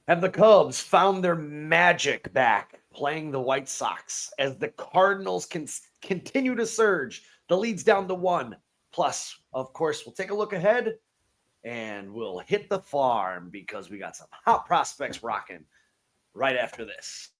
And the Cubs found their magic back playing the White Sox as the Cardinals can continue to surge. The lead's down to 1. Plus, of course, we'll take a look ahead and we'll hit the farm because we got some hot prospects rocking right after this.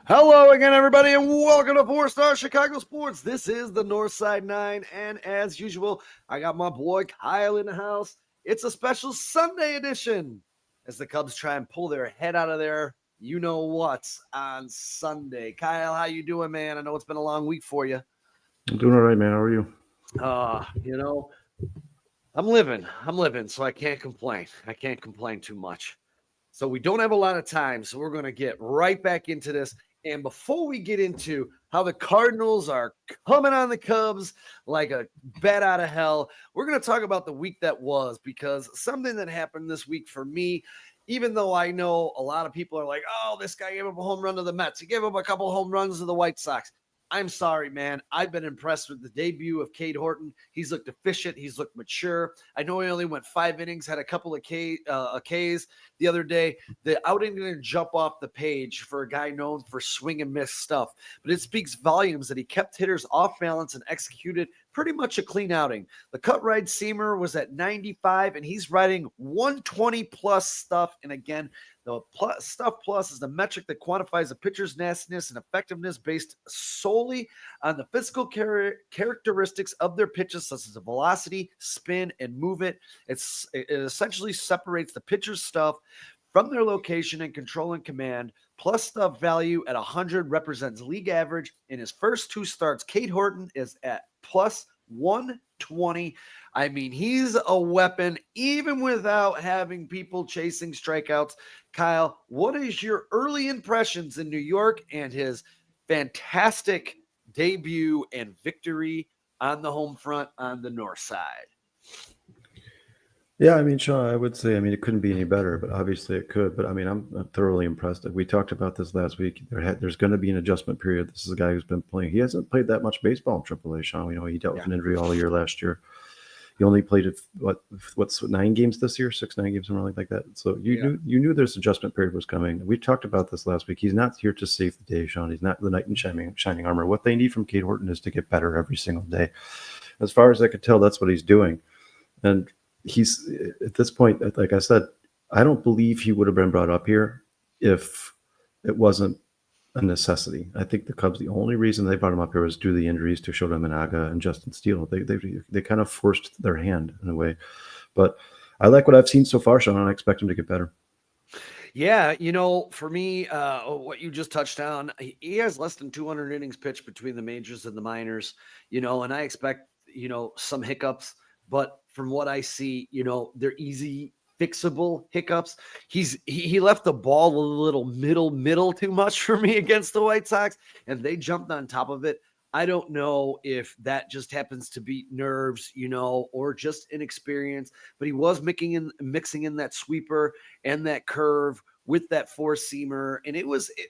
Hello again, everybody, and welcome to 4-Star Chicago Sports. This is the Northside 9, and as usual, I got my boy Kyle in the house. It's a special Sunday edition as the Cubs try and pull their head out of their you-know-what on Sunday. Kyle, how you doing, man? I know it's been a long week for you. I'm doing all right, man. How are you? I'm living, so I can't complain. I can't complain too much. So we don't have a lot of time, so we're going to get right back into this. And before we get into how the Cardinals are coming on the Cubs like a bat out of hell, we're going to talk about the week that was, because something that happened this week for me, even though I know a lot of people are like, oh, this guy gave up a home run to the Mets. He gave up a couple home runs to the White Sox. I'm sorry, man. I've been impressed with the debut of Cade Horton. He's looked efficient. He's looked mature. I know he only went 5 innings, had a couple of Ks the other day. The outing didn't jump off the page for a guy known for swing and miss stuff, but it speaks volumes that he kept hitters off balance and executed pretty much a clean outing. The cut ride seamer was at 95, and he's riding 120 plus stuff. And again, the stuff plus is the metric that quantifies a pitcher's nastiness and effectiveness based solely on the physical characteristics of their pitches, such as the velocity, spin, and movement. It essentially separates the pitcher's stuff from their location and control and command. Plus stuff value at 100 represents league average. In his first 2 starts, Cade Horton is at plus 120. I mean, he's a weapon even without having people chasing strikeouts. Kyle, what is your early impressions in New York and his fantastic debut and victory on the home front on the north side? Yeah, I mean, Sean, I would say, it couldn't be any better, but obviously it could. But I'm thoroughly impressed. We talked about this last week. There's going to be an adjustment period. This is a guy who's been playing. He hasn't played that much baseball in AAA, Sean. He dealt with an injury all year last year. He only played what's 9 games this year, 9 games, something like that. So you knew this adjustment period was coming. We talked about this last week. He's not here to save the day, Sean. He's not the knight in shining armor. What they need from Cade Horton is to get better every single day. As far as I could tell, that's what he's doing. And he's at this point, like I said, I don't believe he would have been brought up here if it wasn't a necessity. I think the Cubs, the only reason they brought him up here was due to the injuries to Shota Minaga and Justin Steele. They kind of forced their hand in a way. But I like what I've seen so far, Sean, and I expect him to get better. Yeah, for me, what you just touched on, he has less than 200 innings pitched between the majors and the minors, and I expect, some hiccups. But from what I see, they're easy fixable hiccups. He left the ball a little middle too much for me against the White Sox, and they jumped on top of it. I don't know if that just happens to be nerves, or just inexperience, but he was mixing in that sweeper and that curve with that 4-seamer. And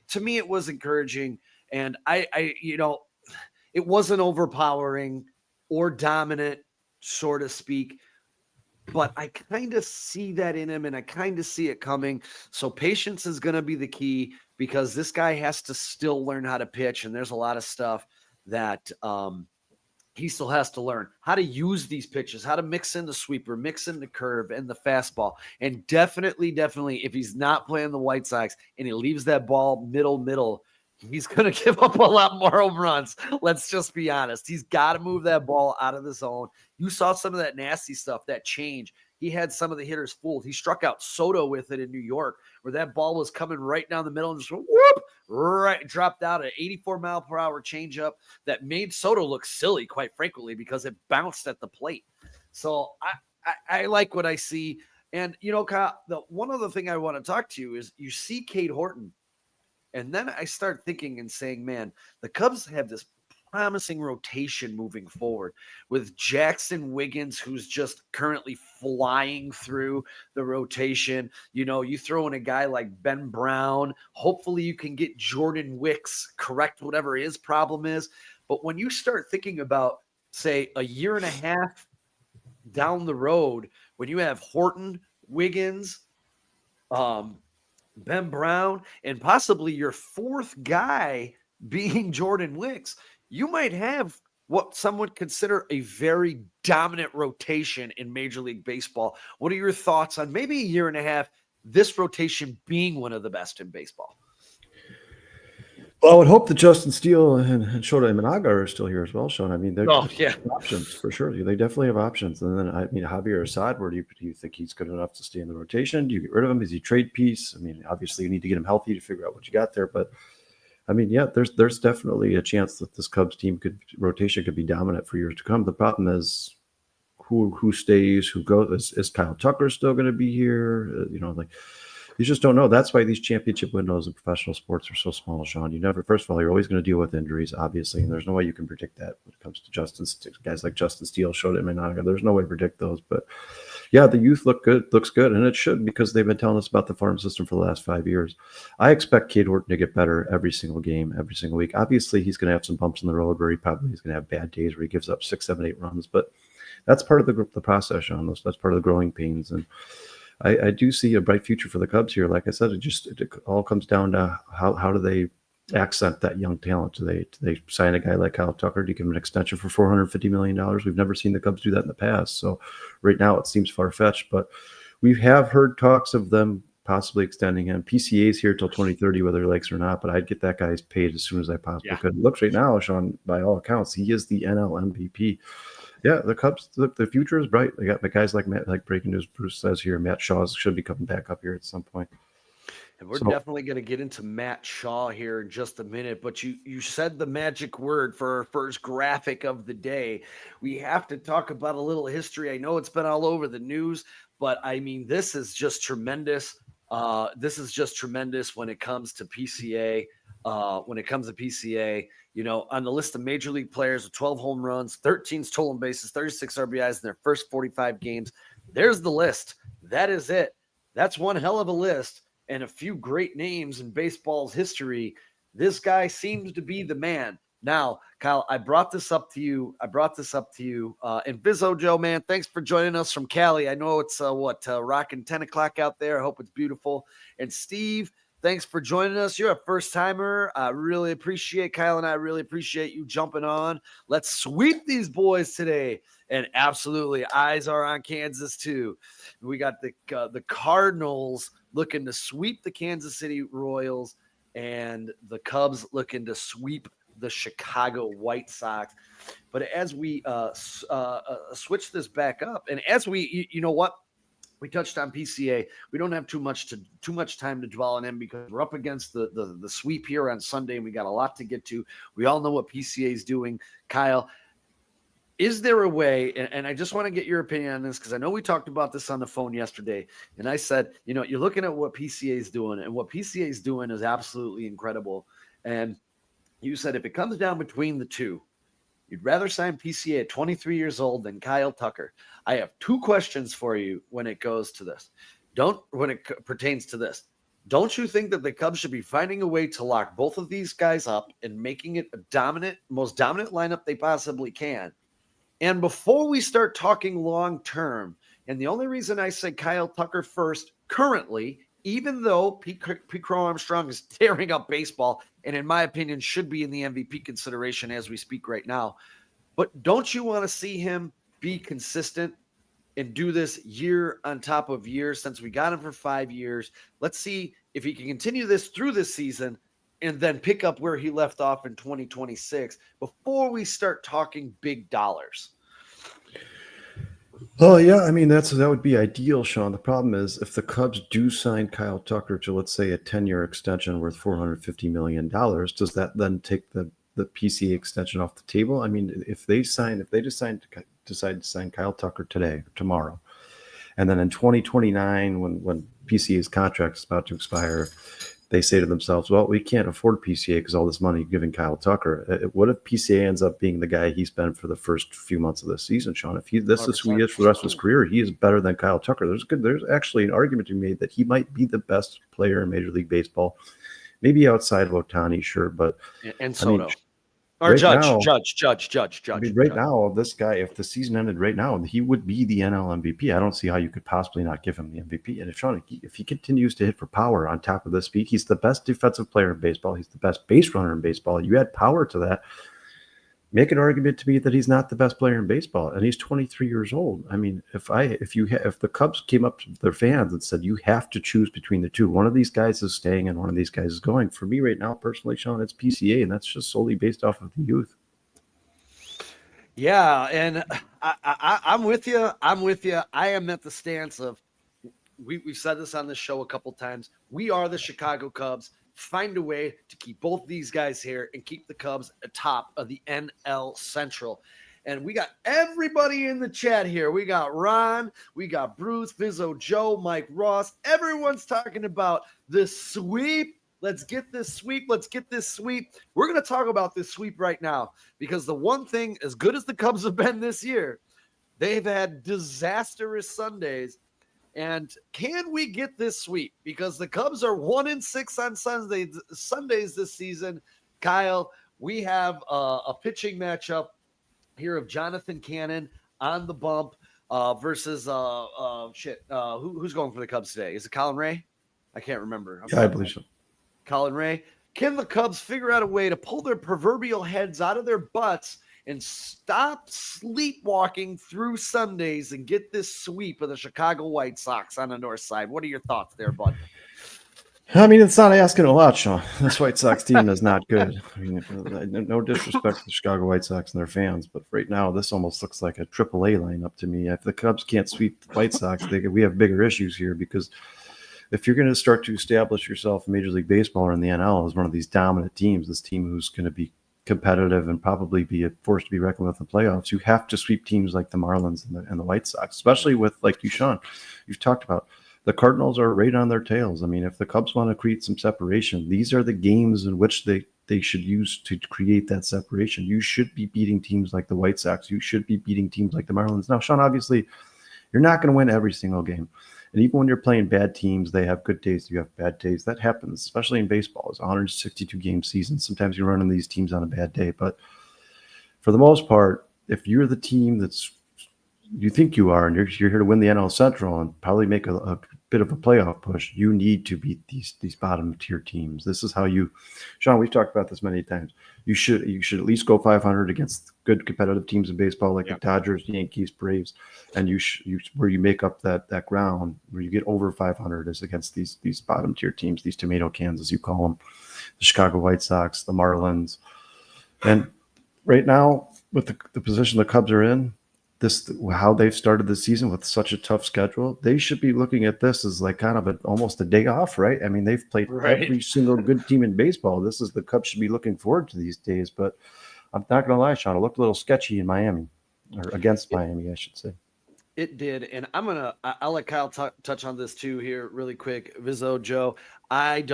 to me, it was encouraging. And it wasn't overpowering or dominant, so to speak, but I kind of see that in him and I kind of see it coming. So patience is going to be the key because this guy has to still learn how to pitch. And there's a lot of stuff that he still has to learn how to use these pitches, how to mix in the sweeper, mix in the curve and the fastball. And definitely, if he's not playing the White Sox and he leaves that ball middle, he's going to give up a lot more home runs. Let's just be honest. He's got to move that ball out of the zone. You saw some of that nasty stuff, that change. He had some of the hitters fooled. He struck out Soto with it in New York, where that ball was coming right down the middle and just whoop, right, dropped out an 84-mile-per-hour changeup that made Soto look silly, quite frankly, because it bounced at the plate. So I like what I see. And, Kyle, the one other thing I want to talk to you is you see Cade Horton. And then I start thinking and saying, man, the Cubs have this promising rotation moving forward with Jackson Wiggins, who's just currently flying through the rotation. You throw in a guy like Ben Brown. Hopefully, you can get Jordan Wicks, correct whatever his problem is. But when you start thinking about, say, a year and a half down the road, when you have Horton, Wiggins, Ben Brown, and possibly your fourth guy being Jordan Wicks, you might have what some would consider a very dominant rotation in Major League Baseball. What are your thoughts on maybe a year and a half, this rotation being one of the best in baseball? Well, I would hope that Justin Steele and Shota Imanaga are still here as well, Sean. I mean, they're Yeah. options for sure. They definitely have options. And then, I mean, Javier Assad, where do you think he's good enough to stay in the rotation? Do you get rid of him? Is he trade piece? I mean, obviously, you need to get him healthy to figure out what you got there. But I mean, yeah, there's definitely a chance that this Cubs rotation could be dominant for years to come. The problem is who stays, who goes. Is Kyle Tucker still going to be here? You just don't know. That's why these championship windows in professional sports are so small, Sean. First of all, you're always going to deal with injuries, obviously, and there's no way you can predict that when it comes to guys like Justin Steele, Shota Imanaga. There's no way to predict those. But yeah, the youth looks good, and it should, because they've been telling us about the farm system for the last 5 years. I expect Cade Horton to get better every single game, every single week. Obviously, he's going to have some bumps in the road where he probably is going to have bad days where he gives up 6, 7, 8 runs, but that's part of the process, Sean. That's part of the growing pains. And I do see a bright future for the Cubs here. Like I said, it all comes down to how do they accent that young talent? Do they sign a guy like Kyle Tucker? Do you give him an extension for $450 million? We've never seen the Cubs do that in the past. So right now it seems far-fetched, but we have heard talks of them possibly extending him. PCA's here till 2030, whether he likes it or not, but I'd get that guy's paid as soon as I possibly could. It looks right now, Sean, by all accounts, he is the NL MVP. Yeah, the Cubs, the future is bright. They got the guys like Breaking News Bruce says here, Matt Shaw should be coming back up here at some point. And we're definitely going to get into Matt Shaw here in just a minute, but you said the magic word for our first graphic of the day. We have to talk about a little history. I know it's been all over the news, but I mean, this is just tremendous. This is just tremendous when it comes to PCA. On the list of major league players with 12 home runs, 13 stolen bases, 36 RBIs in their first 45 games. There's the list. That is it. That's one hell of a list and a few great names in baseball's history. This guy seems to be the man. Now, Kyle, I brought this up to you. And Vizzo Joe, man, thanks for joining us from Cali. I know it's rocking 10 o'clock out there. I hope it's beautiful. And Steve, thanks for joining us. You're a first timer. I really appreciate Kyle and I really appreciate you jumping on. Let's sweep these boys today. And absolutely, eyes are on Kansas too. We got the Cardinals looking to sweep the Kansas City Royals, and the Cubs looking to sweep the Chicago White Sox. But as we switch this back up, and as we, you know what? We touched on PCA. We don't have too much time to dwell on him because we're up against the sweep here on Sunday, and we got a lot to get to. We all know what PCA is doing. Kyle, is there a way, and I just want to get your opinion on this because I know we talked about this on the phone yesterday, and I said, you're looking at what PCA is doing, and what PCA is doing is absolutely incredible. And you said if it comes down between the two, you'd rather sign PCA at 23 years old than Kyle Tucker. I have two questions for you when it pertains to this. Don't you think that the Cubs should be finding a way to lock both of these guys up and making it a most dominant lineup they possibly can? And before we start talking long term, and the only reason I say Kyle Tucker first currently, even though Pete Crow Armstrong is tearing up baseball and in my opinion should be in the MVP consideration as we speak right now, but don't you want to see him be consistent and do this year on top of year since we got him for 5 years? Let's see if he can continue this through this season and then pick up where he left off in 2026 before we start talking big dollars. Oh, yeah. I mean, that would be ideal, Sean. The problem is if the Cubs do sign Kyle Tucker to, let's say, a 10-year extension worth $450 million, does that then take the PCA extension off the table? I mean, if they decide to sign Kyle Tucker today, or tomorrow, and then in 2029, when PCA's contract is about to expire, they say to themselves, well, we can't afford PCA because all this money giving Kyle Tucker. What if PCA ends up being the guy he's been for the first few months of the season, Sean? If this is who he is for the rest of his career, he is better than Kyle Tucker. There's actually an argument to be made that he might be the best player in Major League Baseball, maybe outside of Ohtani, sure, but and Soto. Or right Judge. I mean, right now, this guy, if the season ended right now, he would be the NL MVP. I don't see how you could possibly not give him the MVP. And if he continues to hit for power on top of this speed, he's the best defensive player in baseball. He's the best base runner in baseball. You add power to that. Make an argument to me that he's not the best player in baseball, and he's 23 years old. I mean, if the Cubs came up to their fans and said you have to choose between the two, one of these guys is staying and one of these guys is going. For me right now, personally, Sean, it's PCA, and that's just solely based off of the youth. Yeah, and I'm with you. I am at the stance of we've said this on this show a couple times. We are the Chicago Cubs. Find a way to keep both these guys here and keep the Cubs atop of the NL Central. And we got everybody in the chat here. We got Ron, we got Bruce, Vizzo, Joe, Mike Ross. Everyone's talking about this sweep. Let's get this sweep. Let's get this sweep. We're going to talk about this sweep right now because the one thing, as good as the Cubs have been this year, they've had disastrous Sundays. And can we get this sweep? Because the Cubs are 1-6 on Sundays this season. Kyle, we have a pitching matchup here of Jonathan Cannon on the bump versus who's going for the Cubs today? Is it Colin Ray? I can't remember. Yeah, I believe so. Colin Ray. Can the Cubs figure out a way to pull their proverbial heads out of their butts and stop sleepwalking through Sundays and get this sweep of the Chicago White Sox on the north side? What are your thoughts there, bud? I mean, it's not asking a lot, Sean. This White Sox team is not good. I mean, no disrespect to the Chicago White Sox and their fans, but right now this almost looks like a AAA lineup to me. If the Cubs can't sweep the White Sox, we have bigger issues here because if you're going to start to establish yourself in Major League Baseball or in the NL as one of these dominant teams, this team who's going to be competitive and probably be a force to be reckoned with in the playoffs, you have to sweep teams like the Marlins and the White Sox, especially with, like you, Sean, you've talked about. The Cardinals are right on their tails. I mean, if the Cubs want to create some separation, these are the games in which they should use to create that separation. You should be beating teams like the White Sox. You should be beating teams like the Marlins. Now, Sean, obviously, you're not going to win every single game. And even when you're playing bad teams, they have good days. You have bad days. That happens, especially in baseball. It's a 162-game season. Sometimes you run into these teams on a bad day. But for the most part, if you're the team you think you are, and you're here to win the NL Central and probably make a bit of a playoff push, you need to beat these bottom tier teams. This is how Sean, we've talked about this many times. You should at least go 500 against good competitive teams in baseball like the Dodgers, Yankees, Braves, and where you make up that ground where you get over 500 is against these bottom tier teams, these tomato cans as you call them, the Chicago White Sox, the Marlins, and right now with the position the Cubs are in. How they've started the season with such a tough schedule, they should be looking at this as like kind of almost a day off, right? I mean, they've played every single good team in baseball. The Cubs should be looking forward to these days, but I'm not going to lie, Sean, it looked a little sketchy in Miami, or against Miami, I should say. It did, and I'll let Kyle touch on this too here really quick. Vizzo, Joe, I'm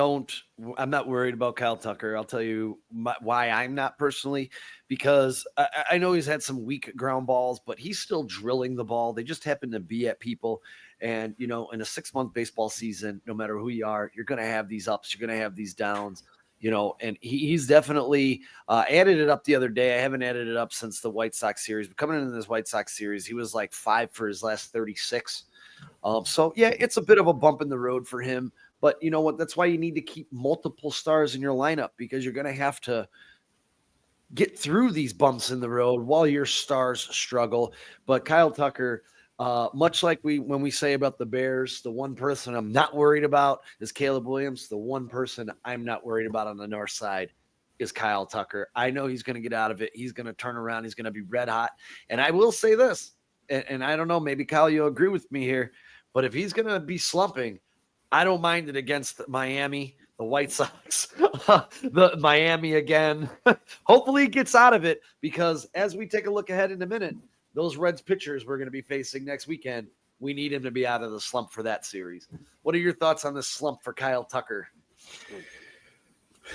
not worried about Kyle Tucker. I'll tell you why I'm not personally, because I know he's had some weak ground balls, but he's still drilling the ball. They just happen to be at people. And, in a 6-month baseball season, no matter who you are, you're going to have these ups, you're going to have these downs. And he's definitely added it up the other day. I haven't added it up since the White Sox series, but coming into this White Sox series, he was like 5 for his last 36. So yeah, it's a bit of a bump in the road for him, but you know what? That's why you need to keep multiple stars in your lineup, because you're going to have to get through these bumps in the road while your stars struggle. But Kyle Tucker, much like when we say about the Bears, the one person I'm not worried about is Caleb Williams. The one person I'm not worried about on the north side is Kyle Tucker. I know he's going to get out of it. He's going to turn around. He's going to be red hot. And I will say this, and I don't know, maybe Kyle, you'll agree with me here, but if he's going to be slumping, I don't mind it against Miami, the White Sox, the Miami again. Hopefully he gets out of it, because as we take a look ahead in a minute, those Reds pitchers we're going to be facing next weekend, we need him to be out of the slump for that series. What are your thoughts on this slump for Kyle Tucker?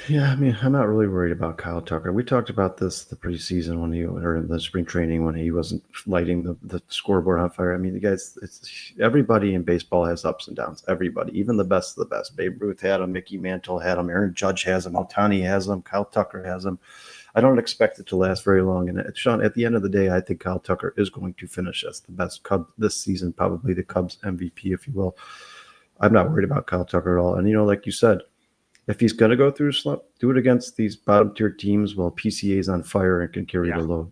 Yeah, I mean, I'm not really worried about Kyle Tucker. We talked about this the preseason or in the spring training when he wasn't lighting the scoreboard on fire. I mean, the guys, everybody in baseball has ups and downs. Everybody, even the best of the best. Babe Ruth had him, Mickey Mantle had him, Aaron Judge has him, Ohtani has him, Kyle Tucker has him. I don't expect it to last very long. And Sean, at the end of the day, I think Kyle Tucker is going to finish as the best Cub this season, probably the Cubs MVP, if you will. I'm not worried about Kyle Tucker at all. And, like you said, if he's going to go through a slump, do it against these bottom tier teams while PCA is on fire and can carry the load.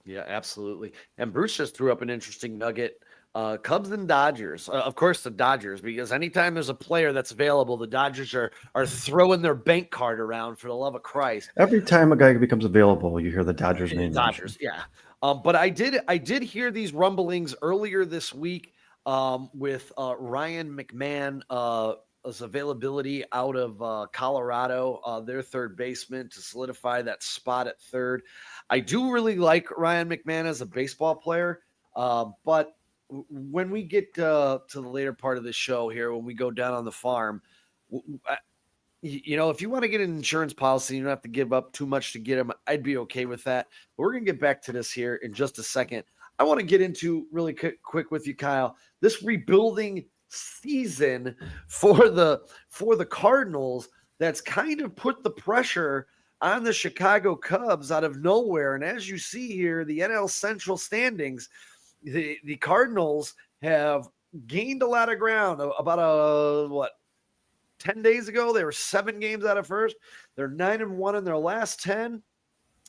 Yeah, absolutely. And Bruce just threw up an interesting nugget. Cubs and Dodgers. Of course, the Dodgers, because anytime there's a player that's available, the Dodgers are throwing their bank card around, for the love of Christ. Every time a guy becomes available, you hear the Dodgers name. Dodgers, yeah. But I did hear these rumblings earlier this week with Ryan McMahon. His availability out of Colorado, their third baseman, to solidify that spot at third. I do really like Ryan McMahon as a baseball player, but when we get to the later part of the show here, when we go down on the farm, if you want to get an insurance policy, you don't have to give up too much to get him. I'd be okay with that. But we're going to get back to this here in just a second. I want to get into really quick with you, Kyle, this rebuilding season for the Cardinals that's kind of put the pressure on the Chicago Cubs out of nowhere. And as you see here, the NL Central standings, the Cardinals have gained a lot of ground. About 10 days ago, they were 7 games out of first. They're 9-1 in their last 10.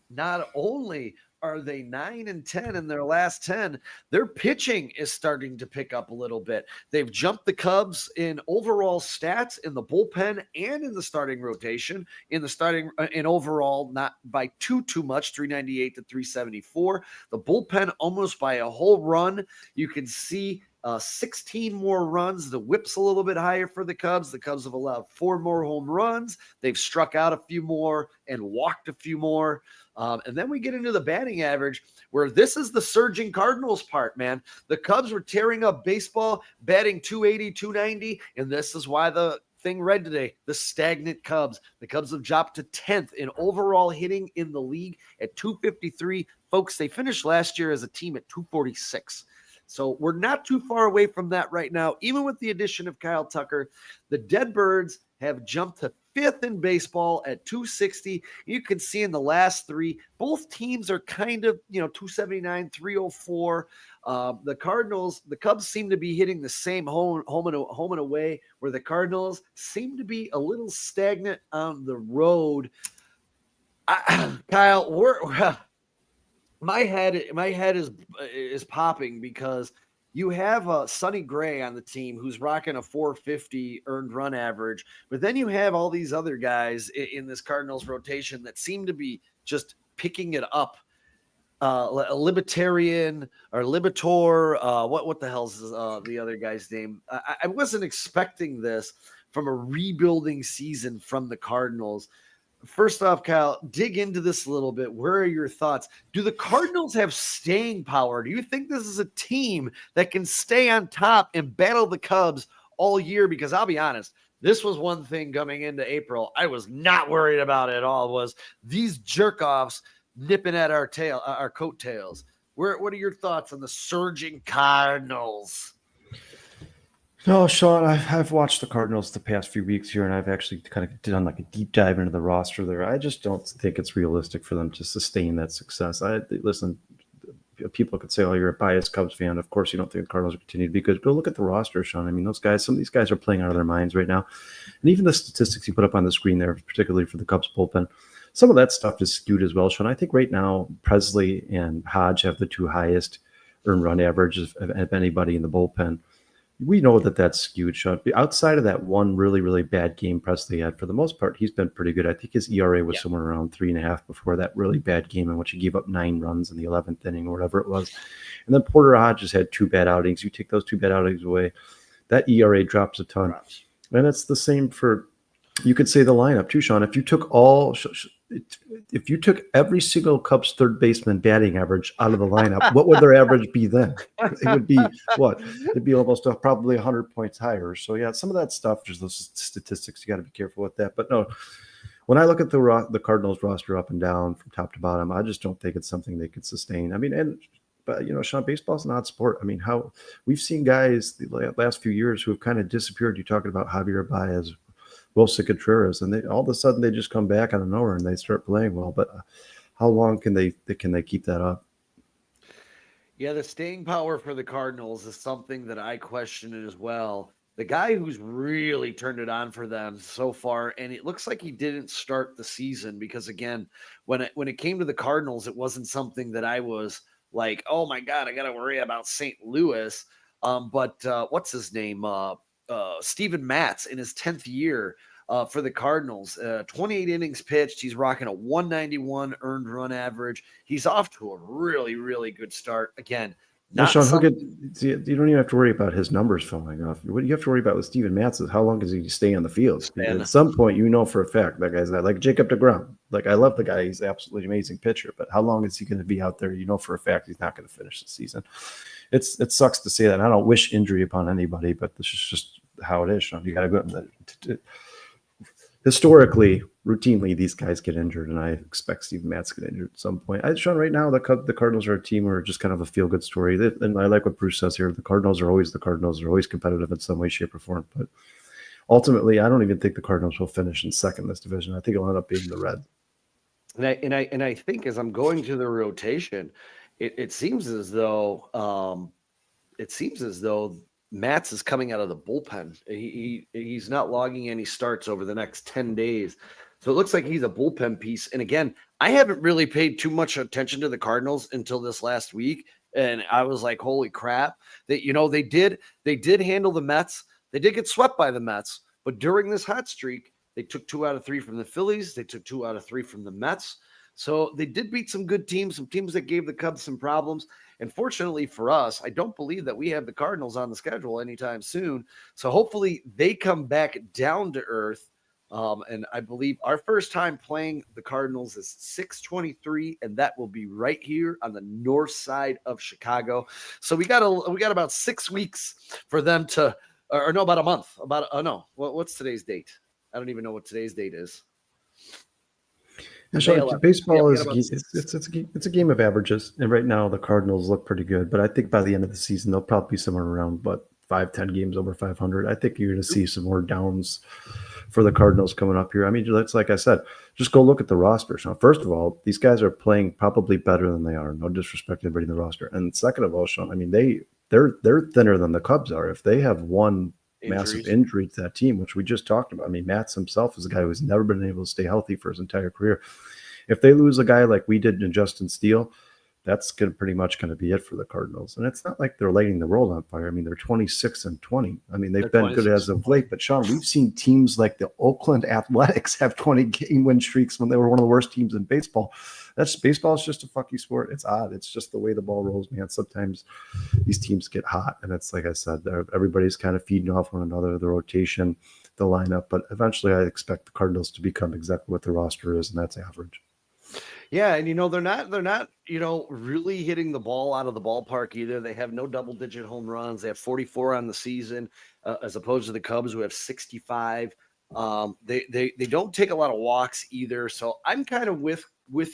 Not only are they 9-10 in their last 10, their pitching is starting to pick up a little bit. They've jumped the Cubs in overall stats in the bullpen and in the starting rotation. In overall, not by too much, 398 to 374. The bullpen almost by a whole run. You can see 16 more runs. The whip's a little bit higher for the Cubs. The Cubs have allowed 4 more home runs. They've struck out a few more and walked a few more. And then we get into the batting average, where this is the surging Cardinals part, man. The Cubs were tearing up baseball, batting 280, 290, and this is why the thing read today, the stagnant Cubs. The Cubs have dropped to 10th in overall hitting in the league at 253. Folks, they finished last year as a team at 246. So we're not too far away from that right now. Even with the addition of Kyle Tucker, the Deadbirds have jumped to 5th in baseball at 260. You can see in the last 3, both teams are kind of, 279, 304. The Cubs seem to be hitting the same home and away, where the Cardinals seem to be a little stagnant on the road. Kyle, my head is popping because you have Sonny Gray on the team who's rocking a 450 earned run average, but then you have all these other guys in this Cardinals rotation that seem to be just picking it up. Libertarian or Libator, what the hell's the other guy's name? I wasn't expecting this from a rebuilding season from the Cardinals. First off, Kyle, dig into this a little bit. Where are your thoughts? Do the Cardinals have staying power? Do you think this is a team that can stay on top and battle the Cubs all year? Because I'll be honest, this was one thing coming into April I was not worried about at all, was these jerk-offs nipping at our coattails. What are your thoughts on the surging Cardinals? No, Sean, I've watched the Cardinals the past few weeks here, and I've actually kind of done like a deep dive into the roster there. I just don't think it's realistic for them to sustain that success. Listen, people could say, "Oh, you're a biased Cubs fan. Of course, you don't think the Cardinals will continue to be good." Go look at the roster, Sean. I mean, some of these guys are playing out of their minds right now, and even the statistics you put up on the screen there, particularly for the Cubs bullpen, some of that stuff is skewed as well, Sean. I think right now Presley and Hodge have the 2 highest earned run averages of anybody in the bullpen. We know that that's skewed, Sean. Outside of that one really, really bad game Presley had, for the most part, he's been pretty good. I think his ERA was somewhere around 3.5 before that really bad game in which he gave up 9 runs in the 11th inning or whatever it was. And then Porter Hodges had 2 bad outings. You take those 2 bad outings away, that ERA drops a ton. And it's the same for, you could say, the lineup too, Sean. If you took all, if you took every single Cubs third baseman batting average out of the lineup, what would their average be then? It would be what? It'd be almost probably 100 points higher. So yeah, some of that stuff, just those statistics, you got to be careful with that. But no, when I look at the Cardinals roster up and down from top to bottom, I just don't think it's something they could sustain. I mean, but Sean, baseball's an odd sport. I mean, how we've seen guys the last few years who have kind of disappeared. You're talking about Javier Baez, Wilson Contreras, and they all of a sudden they just come back out of nowhere and they start playing well. But how long can they keep that up? Yeah, the staying power for the Cardinals is something that I question as well. The guy who's really turned it on for them so far, and it looks like he didn't start the season because again, when it came to the Cardinals, it wasn't something that I was like, oh my God, I got to worry about St. Louis. But what's his name? Steven Matz in his 10th year for the Cardinals. 28 innings pitched. He's rocking a 191 earned run average. He's off to a really, really good start. Again, Well, not Sean, some, you don't even have to worry about his numbers falling off. What you have to worry about with Steven Matz is how long does he stay on the field? and At some point, for a fact that guy's not like Jacob deGrom. Like I love the guy; he's an absolutely amazing pitcher. But how long is he going to be out there? For a fact he's not going to finish the season. It sucks to say that. And I don't wish injury upon anybody, but this is just how it is, Sean. You got to go. Historically, routinely, these guys get injured, and I expect Steven Matz to get injured at some point. Sean, right now, the Cardinals are a team where just kind of a feel-good story. And I like what Bruce says here. The Cardinals are always competitive in some way, shape, or form. But ultimately, I don't even think the Cardinals will finish in second in this division. I think it'll end up being the Reds. And I think as I'm going through the rotation, it seems as though Matz is coming out of the bullpen. He's not logging any starts over the next 10 days. So it looks like he's a bullpen piece. And again, I haven't really paid too much attention to the Cardinals until this last week. And I was like, holy crap. They did handle the Mets. They did get swept by the Mets. But during this hot streak, they took 2 out of 3 from the Phillies. They took 2 out of 3 from the Mets. So they did beat some good teams, some teams that gave the Cubs some problems. And fortunately for us, I don't believe that we have the Cardinals on the schedule anytime soon. So hopefully they come back down to earth. And I believe our first time playing the Cardinals is 6/23, and that will be right here on the north side of Chicago. So we got about 6 weeks for them to, or no, about a month. What's today's date? I don't even know what today's date is. Baseball is it's a game of averages, and right now the Cardinals look pretty good. But I think by the end of the season they'll probably be somewhere around 5-10 games over 500. I think you're going to see some more downs for the Cardinals coming up here. I mean, it's like I said, just go look at the roster. So first of all, these guys are playing probably better than they are. No disrespect to anybody in the roster. And second of all, Sean, I mean they're thinner than the Cubs are. If they have one massive injury to that team, which we just talked about. I mean, Matz himself is a guy who's never been able to stay healthy for his entire career. If they lose a guy like we did in Justin Steele, that's pretty much going to be it for the Cardinals. And it's not like they're lighting the world on fire. I mean, they're 26-20. I mean, they've been good as of late. But Sean, we've seen teams like the Oakland Athletics have 20 game win streaks when they were one of the worst teams in baseball. Baseball is just a fucky sport. It's odd. It's just the way the ball rolls, man. Sometimes these teams get hot, and it's like I said, everybody's kind of feeding off one another, the rotation, the lineup. But eventually, I expect the Cardinals to become exactly what their roster is, and that's average. Yeah, and they're not really hitting the ball out of the ballpark either. They have no double-digit home runs. They have 44 on the season, as opposed to the Cubs who have 65. They don't take a lot of walks either. So I'm kind of with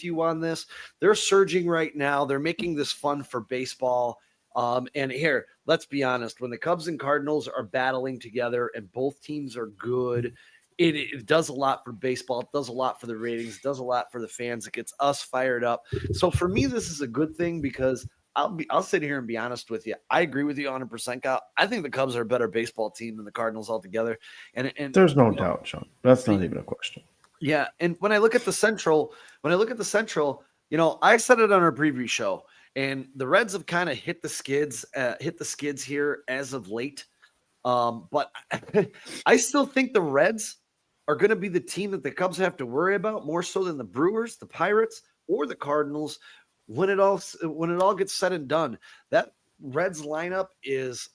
you on this. They're surging right now. They're making this fun for baseball. And here, let's be honest, when the Cubs and Cardinals are battling together and both teams are good, it does a lot for baseball. It does a lot for the ratings. It does a lot for the fans. It gets us fired up. So for me, this is a good thing because I'll sit here and be honest with you. I agree with you 100%, Kyle. I think the Cubs are a better baseball team than the Cardinals altogether. And there's no doubt, Sean. That's not even a question. Yeah, and when I look at the Central, I said it on our preview show, and the Reds have kind of hit the skids here as of late. But I still think the Reds are going to be the team that the Cubs have to worry about more so than the Brewers, the Pirates, or the Cardinals when it all gets said and done. That Reds lineup is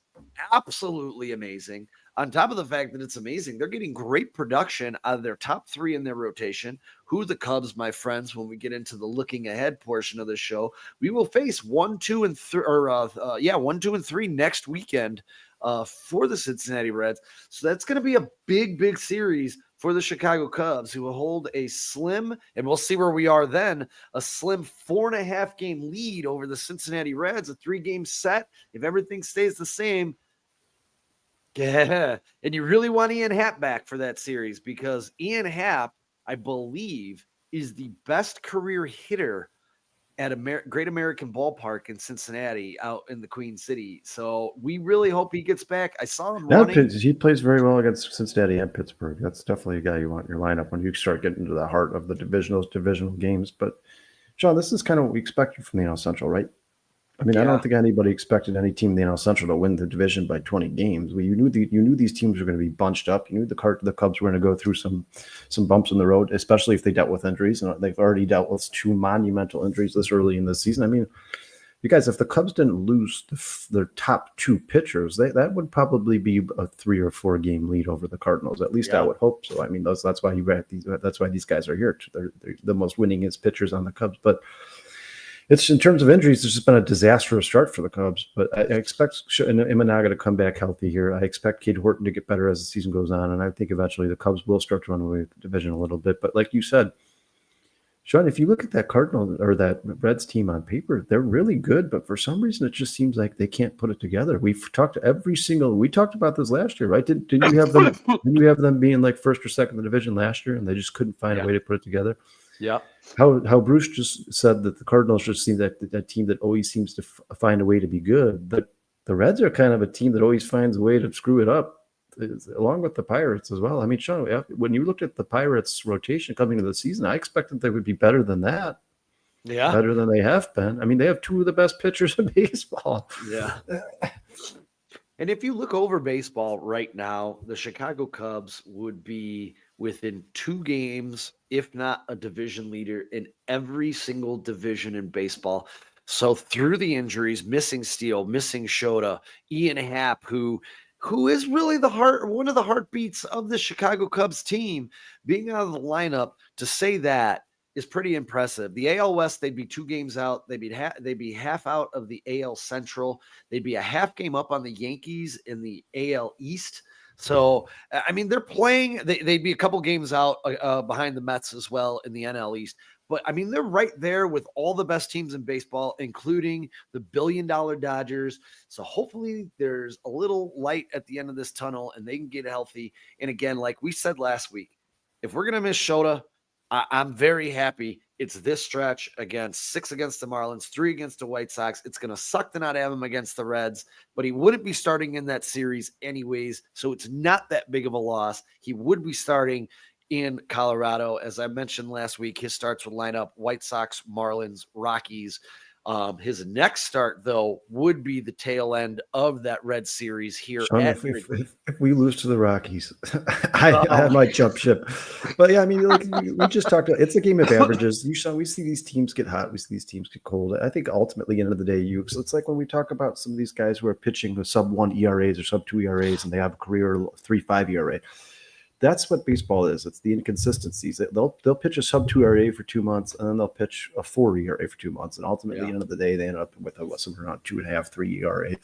absolutely amazing. on top of the fact that it's amazing, they're getting great production out of their top 3 in their rotation. Who the Cubs, my friends, when we get into the looking ahead portion of the show, we will face 1, 2, and 3, 1, 2, and 3 next weekend for the Cincinnati Reds. So that's going to be a big, big series for the Chicago Cubs, who will hold a slim, and we'll see where we are then, a slim 4.5 game lead over the Cincinnati Reds, a 3-game set. If everything stays the same, yeah, and you really want Ian Happ back for that series, because Ian Happ, I believe, is the best career hitter at Great American Ballpark in Cincinnati, out in the Queen City. So we really hope he gets back. I saw him running. He plays very well against Cincinnati and Pittsburgh. That's definitely a guy you want in your lineup when you start getting into the heart of the divisional games. But Sean, this is kind of what we expected from the NL Central, right? I mean, I don't think anybody expected any team in the NL Central to win the division by 20 games. You knew these teams were going to be bunched up. You knew the Cubs were going to go through some bumps in the road, especially if they dealt with injuries. And they've already dealt with 2 monumental injuries this early in the season. I mean, you guys, if the Cubs didn't lose their top 2 pitchers, that would probably be a 3 or 4 game lead over the Cardinals. At least I would hope so. I mean, that's why that's why these guys are here. They're the most winningest pitchers on the Cubs, but. It's in terms of injuries, there's just been a disastrous start for the Cubs, but I expect Imanaga to come back healthy here. I expect Cade Horton to get better as the season goes on, and I think eventually the Cubs will start to run away with the division a little bit. But like you said, Sean, if you look at that Cardinal or that Reds team on paper, they're really good, but for some reason it just seems like they can't put it together. We've talked to we talked about this last year, right? Didn't you have them? Didn't you have them being like first or second in the division last year, and they just couldn't find a way to put it together? Yeah. How Bruce just said that the Cardinals just seem that team that always seems to find a way to be good. But the Reds are kind of a team that always finds a way to screw it up, along with the Pirates as well. I mean, Sean, when you looked at the Pirates' rotation coming into the season, I expected they would be better than that. Yeah. Better than they have been. I mean, they have 2 of the best pitchers in baseball. Yeah. And if you look over baseball right now, the Chicago Cubs would be within 2 games, if not a division leader in every single division in baseball. So through the injuries, missing Steele, missing Shota, Ian Happ, who is really one of the heartbeats of the Chicago Cubs team, being out of the lineup, to say that is pretty impressive. The AL West, they'd be 2 games out. They'd be half out of the AL Central. They'd be a half game up on the Yankees in the AL East. So, I mean, they're playing. They'd be a couple games out behind the Mets as well in the NL East. But, I mean, they're right there with all the best teams in baseball, including the billion-dollar Dodgers. So hopefully there's a little light at the end of this tunnel and they can get healthy. And again, like we said last week, if we're going to miss Shota, I'm very happy it's this stretch against 6 against the Marlins, 3 against the White Sox. It's going to suck to not have him against the Reds, but he wouldn't be starting in that series anyways, so it's not that big of a loss. He would be starting in Colorado. As I mentioned last week, his starts would line up White Sox, Marlins, Rockies. His next start, though, would be the tail end of that Red series here. Sean, if we lose to the Rockies, I might jump ship. But yeah, I mean, like we just talked about, it's a game of averages. We see these teams get hot. We see these teams get cold. I think ultimately, at the end of the day, it's like when we talk about some of these guys who are pitching with sub-1 ERAs or sub-2 ERAs, and they have a career 3.5 ERA. That's what baseball is. It's the inconsistencies. They'll pitch a sub-2 ERA for 2 months, and then they'll pitch a 4 ERA for 2 months. And ultimately, at the end of the day, they end up with somewhere around 2.5, 3 ERA.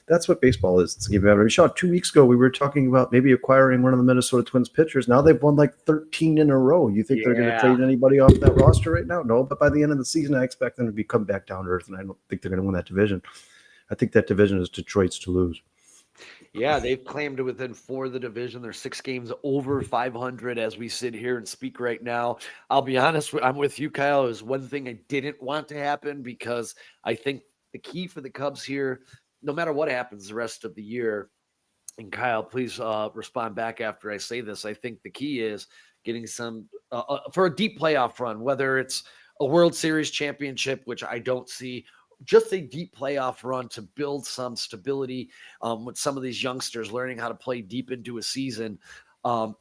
That's what baseball is. It's a game of average. Sean, 2 weeks ago, we were talking about maybe acquiring one of the Minnesota Twins pitchers. Now they've won like 13 in a row. You think they're going to trade anybody off that roster right now? No, but by the end of the season, I expect them to come back down to earth, and I don't think they're going to win that division. I think that division is Detroit's to lose. Yeah, they've claimed within 4 of the division. They're 6 games over 500 as we sit here and speak right now. I'll be honest, I'm with you, Kyle. Is one thing I didn't want to happen, because I think the key for the Cubs here, no matter what happens the rest of the year, and Kyle, please respond back after I say this, I think the key is getting some for a deep playoff run, whether it's a World Series championship, which I don't see, just a deep playoff run to build some stability with some of these youngsters learning how to play deep into a season.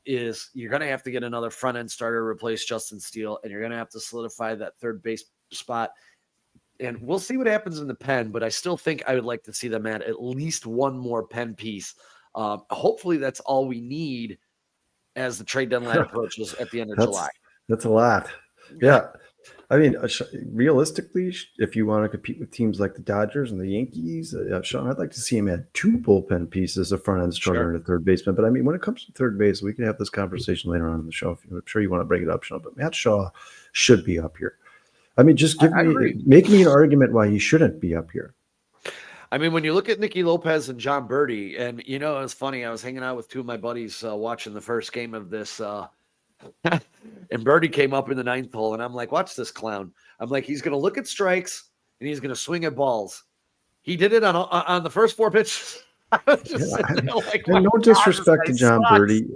Is you're going to have to get another front end starter to replace Justin Steele, and you're going to have to solidify that third base spot. And we'll see what happens in the pen, but I still think I would like to see them add at least one more pen piece Hopefully that's all we need as the trade deadline approaches at the end of July. That's a lot. Yeah. I mean, realistically, if you want to compete with teams like the Dodgers and the Yankees, Sean, I'd like to see him add 2 bullpen pieces, a front end starter and a third baseman. But I mean, when it comes to third base, we can have this conversation later on in the show. I'm sure you want to bring it up, Sean. But Matt Shaw should be up here. I mean, just make me an argument why he shouldn't be up here. I mean, when you look at Nicky Lopez and John Birdie, and you know, it's funny. I was hanging out with 2 of my buddies watching the first game of this. And Birdie came up in the 9th hole, and I'm like, watch this clown. I'm like, he's going to look at strikes, and he's going to swing at balls. He did it on the first 4 pitches. And no disrespect to John Birdie.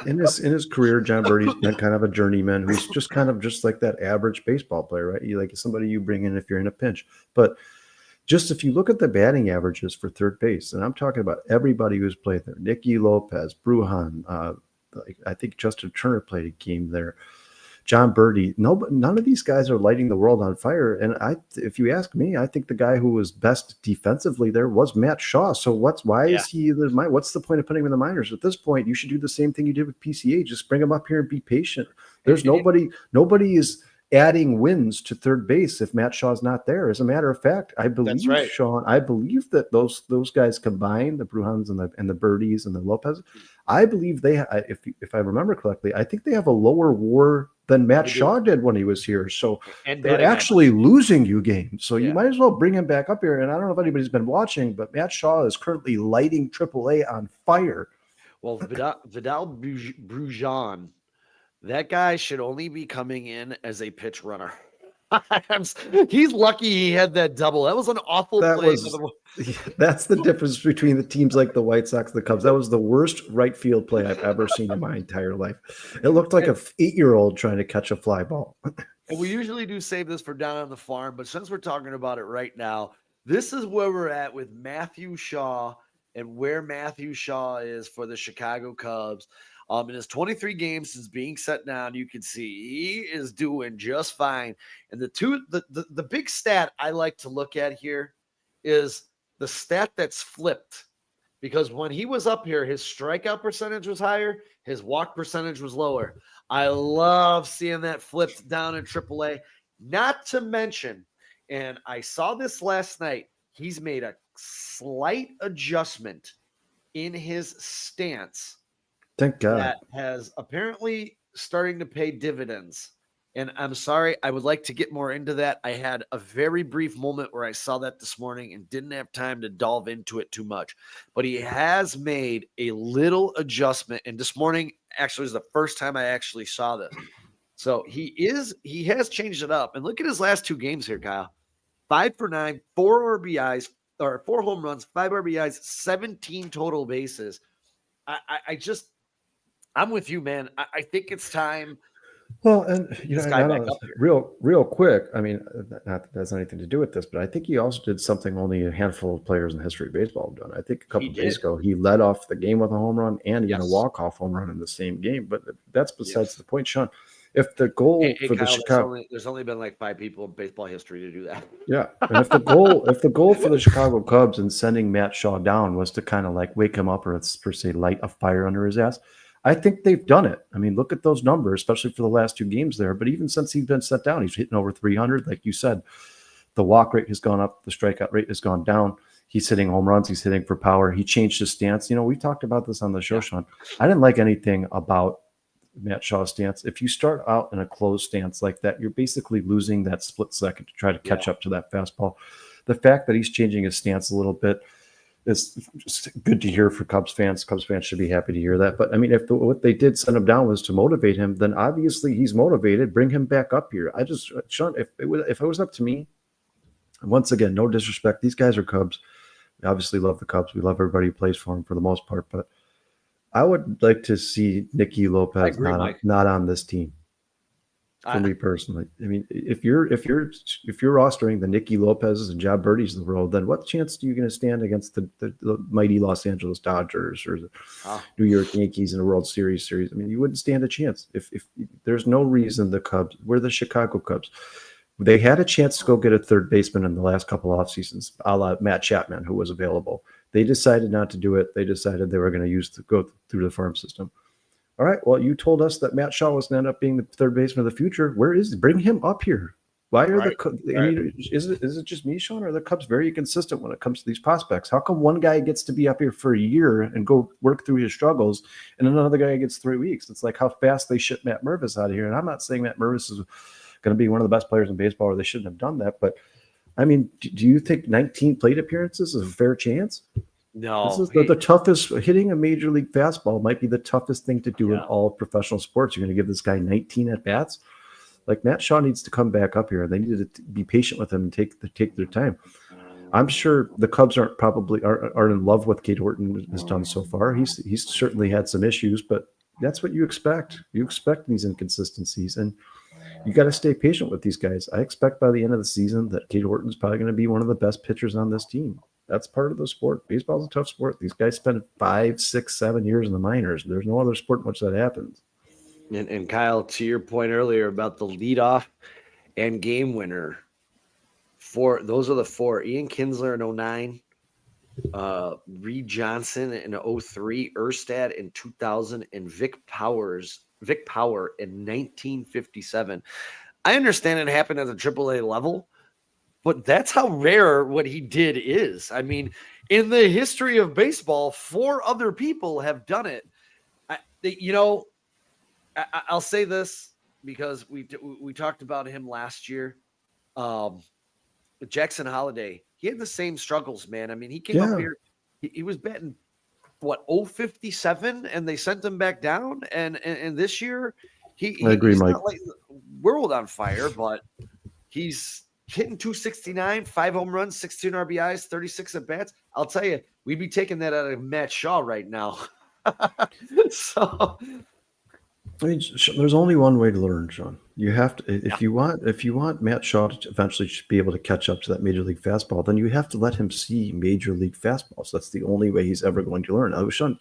In his career, John Birdie's been kind of a journeyman who's just kind of just like that average baseball player, right? You like somebody you bring in if you're in a pinch. But just if you look at the batting averages for third base, and I'm talking about everybody who's played there, Nicky Lopez, Brujan, I think Justin Turner played a game there. John Birdie, none of these guys are lighting the world on fire. And if you ask me, I think the guy who was best defensively there was Matt Shaw. So what's the point of putting him in the minors? At this point, you should do the same thing you did with PCA. Just bring him up here and be patient. There's nobody is adding wins to third base if Matt Shaw's not there. As a matter of fact, I believe, Sean, I believe that those guys combined, the Bruhans and the Birdies and the Lopez, I believe they, if I remember correctly, I think they have a lower WAR than Matt Shaw did when he was here. So they're actually losing you games. So you might as well bring him back up here. And I don't know if anybody's been watching, but Matt Shaw is currently lighting AAA on fire. Well, Vidal Brujan, that guy should only be coming in as a pitch runner. He's lucky he had that double. That was an awful play. That's the difference between the teams like the White Sox, the Cubs. That was the worst right field play I've ever seen in my entire life. It looked like an 8-year-old trying to catch a fly ball. And we usually do save this for down on the farm, but since we're talking about it right now, this is where we're at with Matthew Shaw and where Matthew Shaw is for the Chicago Cubs. In his 23 games since being set down, you can see he is doing just fine. And the big stat I like to look at here is the stat that's flipped. Because when he was up here, his strikeout percentage was higher, his walk percentage was lower. I love seeing that flipped down in AAA. Not to mention, and I saw this last night, he's made a slight adjustment in his stance. Thank God. That has apparently starting to pay dividends. And I'm sorry, I would like to get more into that. I had a very brief moment where I saw that this morning and didn't have time to delve into it too much. But he has made a little adjustment. And this morning actually was the first time I actually saw this. So he has changed it up. And look at his last 2 games here, Kyle. 5 for 9, 4 RBIs, or 4 home runs, 5 RBIs, 17 total bases. I'm with you, man. I think it's time. Well, and real quick, I mean, not that has anything to do with this, but I think he also did something only a handful of players in the history of baseball have done. I think a couple of days ago, he led off the game with a home run and he had a walk-off home run in the same game. But that's besides the point, Sean. If the goal for the Chicago, there's only been like 5 people in baseball history to do that. Yeah, and if the goal for the Chicago Cubs in sending Matt Shaw down was to kind of like wake him up or per se light a fire under his ass, I think they've done it. I mean, look at those numbers, especially for the last 2 games there. But even since he's been set down, he's hitting over 300. Like you said, the walk rate has gone up. The strikeout rate has gone down. He's hitting home runs. He's hitting for power. He changed his stance. You know, we talked about this on the show, Sean. I didn't like anything about Matt Shaw's stance. If you start out in a closed stance like that, you're basically losing that split second to try to catch up to that fastball. The fact that he's changing his stance a little bit, it's just good to hear for Cubs fans. Cubs fans should be happy to hear that. But I mean, if what they did send him down was to motivate him, then obviously he's motivated. Bring him back up here. Sean, if it was up to me, once again, no disrespect. These guys are Cubs. We obviously love the Cubs. We love everybody who plays for them for the most part. But I would like to see Nicky Lopez not on this team. For me personally, I mean, if you're rostering the Nicky Lopez's and John Birdies of the world, then what chance do you going to stand against the mighty Los Angeles Dodgers or the New York Yankees in a World Series? I mean, you wouldn't stand a chance. If there's no reason the Cubs, we're the Chicago Cubs. They had a chance to go get a third baseman in the last couple off seasons, a la Matt Chapman, who was available. They decided not to do it. They decided they were going to go through the farm system. All right. Well, you told us that Matt Shaw was going to end up being the third baseman of the future. Where is he? Bring him up here. Why are Right. is it just me, Sean? Or are the Cubs very consistent when it comes to these prospects? How come one guy gets to be up here for a year and go work through his struggles, and another guy gets 3 weeks? It's like how fast they ship Matt Mervis out of here. And I'm not saying Matt Mervis is going to be one of the best players in baseball, or they shouldn't have done that. But I mean, do you think 19 plate appearances is a fair chance? This No, is the toughest. Hitting a major league fastball might be the toughest thing to do in Yeah. all professional sports. You're going to give this guy 19 at bats. Like Matt Shaw needs to come back up here. They need to be patient with him and take their time. I'm sure the Cubs aren't in love with Cade Horton has done so far. He's certainly had some issues, but that's what you expect. You expect these inconsistencies, and you got to stay patient with these guys. I expect by the end of the season that Cade Horton's probably going to be one of the best pitchers on this team. That's part of the sport. Baseball's a tough sport. These guys spend 5, 6, 7 years in the minors. There's no other sport in which that happens. And Kyle, to your point earlier about the leadoff and game winner, those are the four: Ian Kinsler in 09, Reed Johnson in 03, Erstad in 2000, and Vic Power in 1957. I understand it happened at the AAA level, but that's how rare what he did is. I mean, in the history of baseball, 4 other people have done it. I'll say this because we talked about him last year. Jackson Holiday, he had the same struggles, man. I mean, he came up here, he was batting what 057, and they sent him back down. And this year, I agree, he's Mike. not lighting the world on fire, but he's hitting 269, 5 home runs, 16 RBIs, 36 at bats. I'll tell you, we'd be taking that out of Matt Shaw right now. So. I mean, there's only one way to learn, Sean. You have to, if you want Matt Shaw to eventually be able to catch up to that major league fastball, then you have to let him see major league fastballs. That's the only way he's ever going to learn. Sean,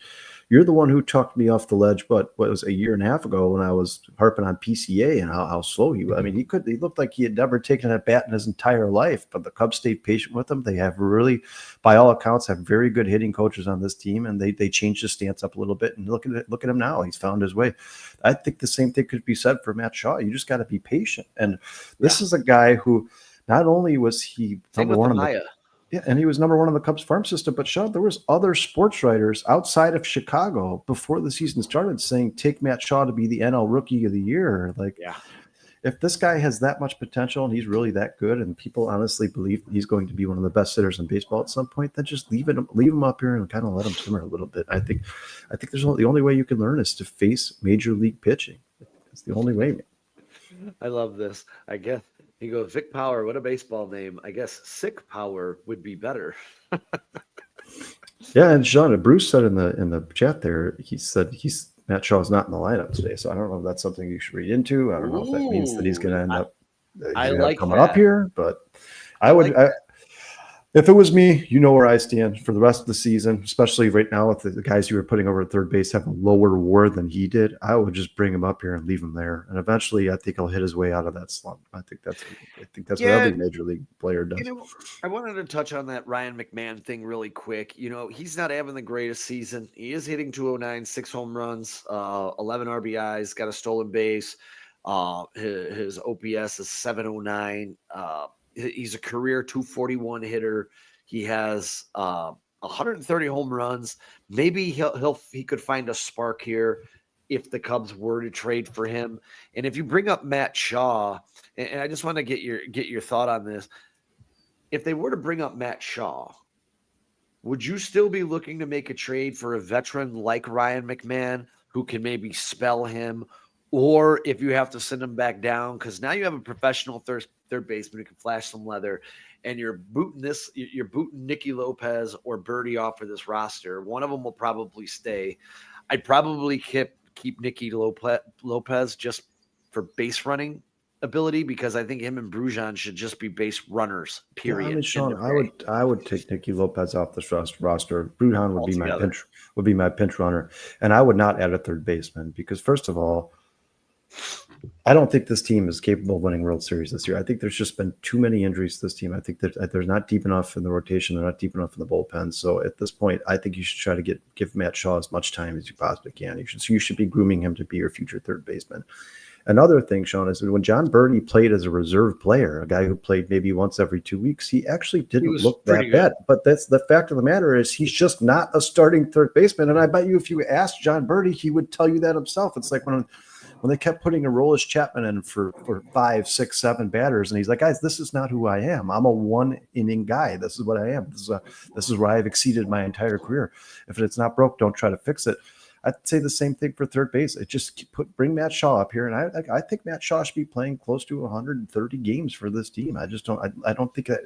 you're the one who talked me off the ledge, but what was a year and a half ago when I was harping on PCA and how slow he was. I mean, he looked like he had never taken a bat in his entire life, but the Cubs stayed patient with him. They have really, by all accounts, have very good hitting coaches on this team, and they changed his stance up a little bit. And look at him now. He's found his way. I think the same thing could be said for Matt Shaw. You just got to be patient. And this is a guy who not only was he number one on and he was number 1 on the Cubs farm system, but Sean, there was other sports writers outside of Chicago before the season started saying, take Matt Shaw to be the NL Rookie of the Year. Like, if this guy has that much potential and he's really that good, and people honestly believe he's going to be one of the best hitters in baseball at some point, then just leave him up here and kind of let him simmer a little bit. I think the only way you can learn is to face major league pitching. It's the only way. I love this. I guess he goes, Vic Power, what a baseball name. I guess Sick Power would be better. Yeah, and Sean, Bruce said in the chat there, he said Matt Shaw's not in the lineup today, so I don't know if that's something you should read into. I don't know if that means that he's going to end up coming up here, but if it was me, you know where I stand for the rest of the season, especially right now with the guys you were putting over at third base have a lower WAR than he did. I would just bring him up here and leave him there, and eventually, I think he'll hit his way out of that slump. I think that's what every major league player does. I wanted to touch on that Ryan McMahon thing really quick. He's not having the greatest season. He is hitting 209, 6 home runs, 11 RBIs, got a stolen base. His OPS is 709. He's a career 241 hitter. He has 130 home runs. Maybe he could find a spark here if the Cubs were to trade for him. And if you bring up Matt Shaw, and I just want to get your thought on this. If they were to bring up Matt Shaw, would you still be looking to make a trade for a veteran like Ryan McMahon who can maybe spell him? Or if you have to send him back down, because now you have a professional third baseman who can flash some leather, and you're booting Nicky Lopez or Birdie off of this roster. One of them will probably stay. I'd probably keep Nicky Lopez just for base running ability, because I think him and Brujan should just be base runners, period. Yeah, I mean, Sean, I would take Nicky Lopez off this roster. Brujan would be my pinch runner, and I would not add a third baseman because, first of all, I don't think this team is capable of winning World Series this year. I think there's just been too many injuries to this team. I think that they're not deep enough in the rotation. They're not deep enough in the bullpen. So at this point, I think you should try to give Matt Shaw as much time as you possibly can. You should be grooming him to be your future third baseman. Another thing, Sean, is when John Birdie played as a reserve player, a guy who played maybe once every 2 weeks, he actually didn't look that bad. But that's the fact of the matter is he's just not a starting third baseman. And I bet you if you asked John Birdie, he would tell you that himself. It's like when they kept putting Aroldis Chapman in for 5, 6, 7 batters, and he's like, guys, this is not who I am. I'm a 1-inning guy. This is what I am. This is where I've exceeded my entire career. If it's not broke, don't try to fix it. I'd say the same thing for third base. It just bring Matt Shaw up here, and I think Matt Shaw should be playing close to 130 games for this team. I just don't. I don't think that.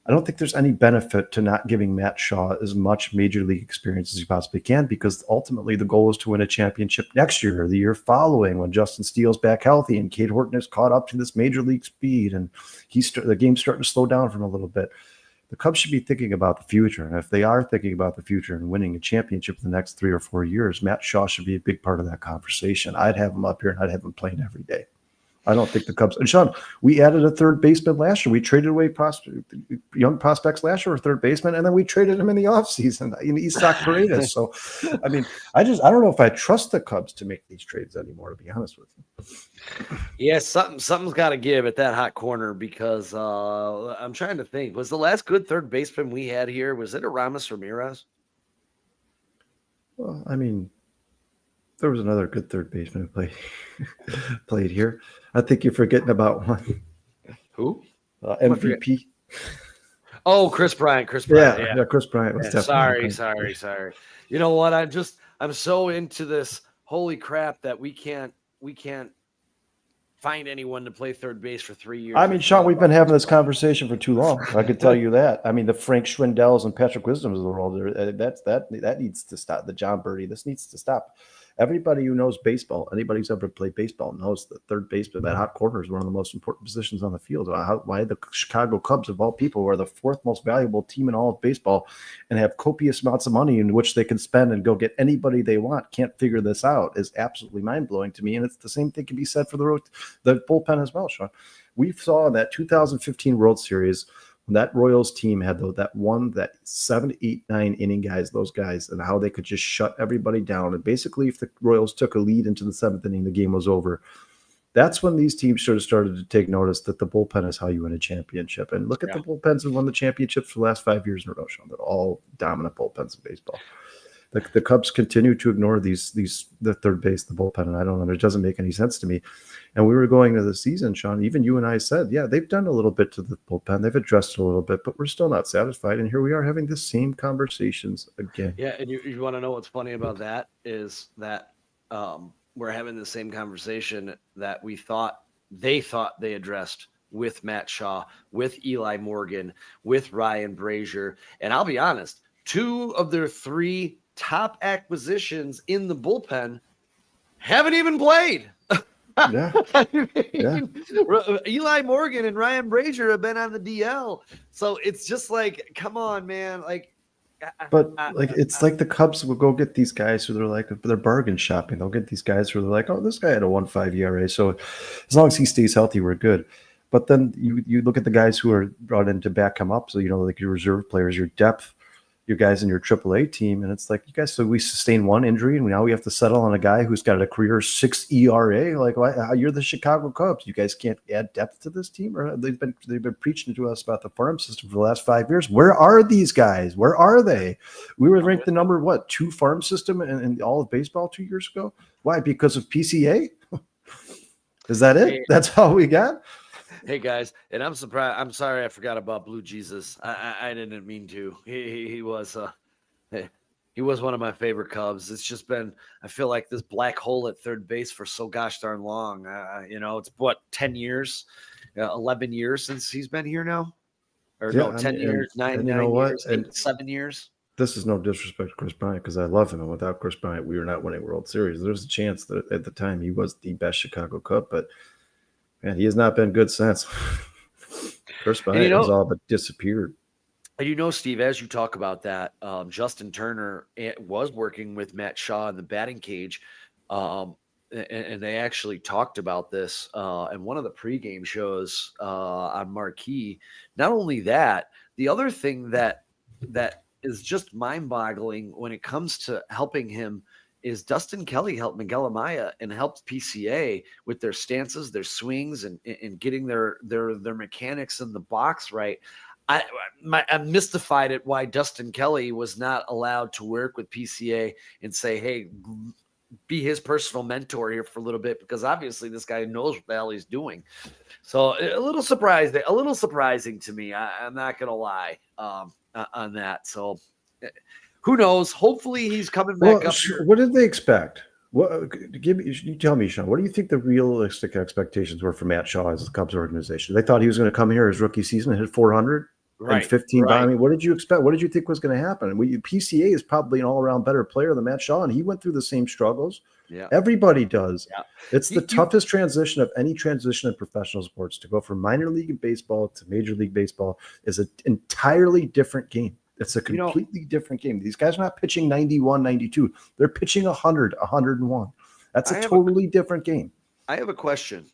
I don't think there's any benefit to not giving Matt Shaw as much major league experience as you possibly can, because ultimately the goal is to win a championship next year or the year following when Justin Steele's back healthy and Cade Horton is caught up to this major league speed and the game's starting to slow down from a little bit. The Cubs should be thinking about the future. And if they are thinking about the future and winning a championship in the next 3 or 4 years, Matt Shaw should be a big part of that conversation. I'd have him up here and I'd have him playing every day. I don't think the Cubs. And Sean, we added a third baseman last year. We traded away young prospects last year for third baseman, and then we traded him in the offseason in Isaac Paredes. So, I mean, I don't know if I trust the Cubs to make these trades anymore, to be honest with you. Yeah, something's got to give at that hot corner, because I'm trying to think. Was the last good third baseman we had here, was it Aramis Ramirez? Well, I mean, there was another good third baseman who played here. I think you're forgetting about one. Who? MVP. Oh, Chris Bryant. Yeah, Chris Bryant was definitely. Sorry. You know what? I'm so into this. Holy crap! That we can't find anyone to play third base for 3 years. I mean, Sean, we've been having this conversation for too long. I could tell you that. I mean, the Frank Schwindells and Patrick Wisdoms of the world, that needs to stop. The John Birdie, this needs to stop. Everybody who knows baseball, anybody who's ever played baseball, knows that third baseman, that hot corner, is one of the most important positions on the field. Why the Chicago Cubs, of all people, are the 4th most valuable team in all of baseball and have copious amounts of money in which they can spend and go get anybody they want, can't figure this out, is absolutely mind-blowing to me. And it's the same thing can be said for the bullpen as well, Sean. We saw that 2015 World Series, that Royals team had that 7, 8, 9 inning guys, those guys, and how they could just shut everybody down. And basically, if the Royals took a lead into the 7th inning, the game was over. That's when these teams sort of started to take notice that the bullpen is how you win a championship. And look at the bullpens that won the championships for the last 5 years in a row, Sean. They're all dominant bullpens in baseball. The Cubs continue to ignore the third base, the bullpen, and I don't know. It doesn't make any sense to me. And we were going to the season, Sean. Even you and I said, yeah, they've done a little bit to the bullpen. They've addressed it a little bit, but we're still not satisfied. And here we are having the same conversations again. Yeah, and you want to know what's funny about that is that we're having the same conversation that they thought they addressed with Matt Shaw, with Eli Morgan, with Ryan Brazier. And I'll be honest, 2 of their 3 top acquisitions in the bullpen haven't even played. Yeah. Eli Morgan and Ryan Brazier have been on the DL. So it's just like, come on, man. It's like the Cubs will go get these guys who they're bargain shopping. They'll get these guys who they're like, oh, this guy had a 1.5 ERA. So as long as he stays healthy, we're good. But then you look at the guys who are brought in to back him up. So, like your reserve players, your depth, your guys in your AAA team, and it's like, you guys, so we sustain one injury and now we have to settle on a guy who's got a career 6 ERA. Like, why? You're the Chicago Cubs. You guys can't add depth to this team? Or they've been preaching to us about the farm system for the last 5 years. Where are these guys? Where are they? We were ranked the number 2 farm system in all of baseball 2 years ago. Why? Because of PCA? Is that it? That's all we got? Hey guys, and I'm surprised. I'm sorry, I forgot about Blue Jesus. I didn't mean to. He was one of my favorite Cubs. It's just been, I feel like this black hole at third base for so gosh darn long. It's what, 10 years, 11 years since he's been here now, or 10 years, 9 years, 7 years. This is no disrespect to Chris Bryant, because I love him, and without Chris Bryant, we were not winning World Series. There's a chance that at the time he was the best Chicago Cub, but man, he has not been good since. Chris Bryant has all but disappeared. And Steve, as you talk about that, Justin Turner was working with Matt Shaw in the batting cage. and they actually talked about this in one of the pregame shows on Marquee. Not only that, the other thing that is just mind-boggling when it comes to helping him is Dustin Kelly helped Miguel Amaya and helped PCA with their stances, their swings, and getting their mechanics in the box right. I'm mystified at why Dustin Kelly was not allowed to work with PCA and say, hey, be his personal mentor here for a little bit, because obviously this guy knows what the hell he's doing. So a little surprising to me. I'm not going to lie on that. So who knows? Hopefully he's coming back up here. What did they expect? You tell me, Sean. What do you think the realistic expectations were for Matt Shaw as the Cubs organization? They thought he was going to come here his rookie season and hit 400 and 15. Right. I mean, what did you expect? What did you think was going to happen? PCA is probably an all-around better player than Matt Shaw, and he went through the same struggles. Yeah, everybody does. Yeah. It's the toughest transition of any transition in professional sports. To go from minor league baseball to major league baseball is an entirely different game. It's a completely different game. These guys are not pitching 91, 92. They're pitching 100, 101. That's a totally different game. I have a question.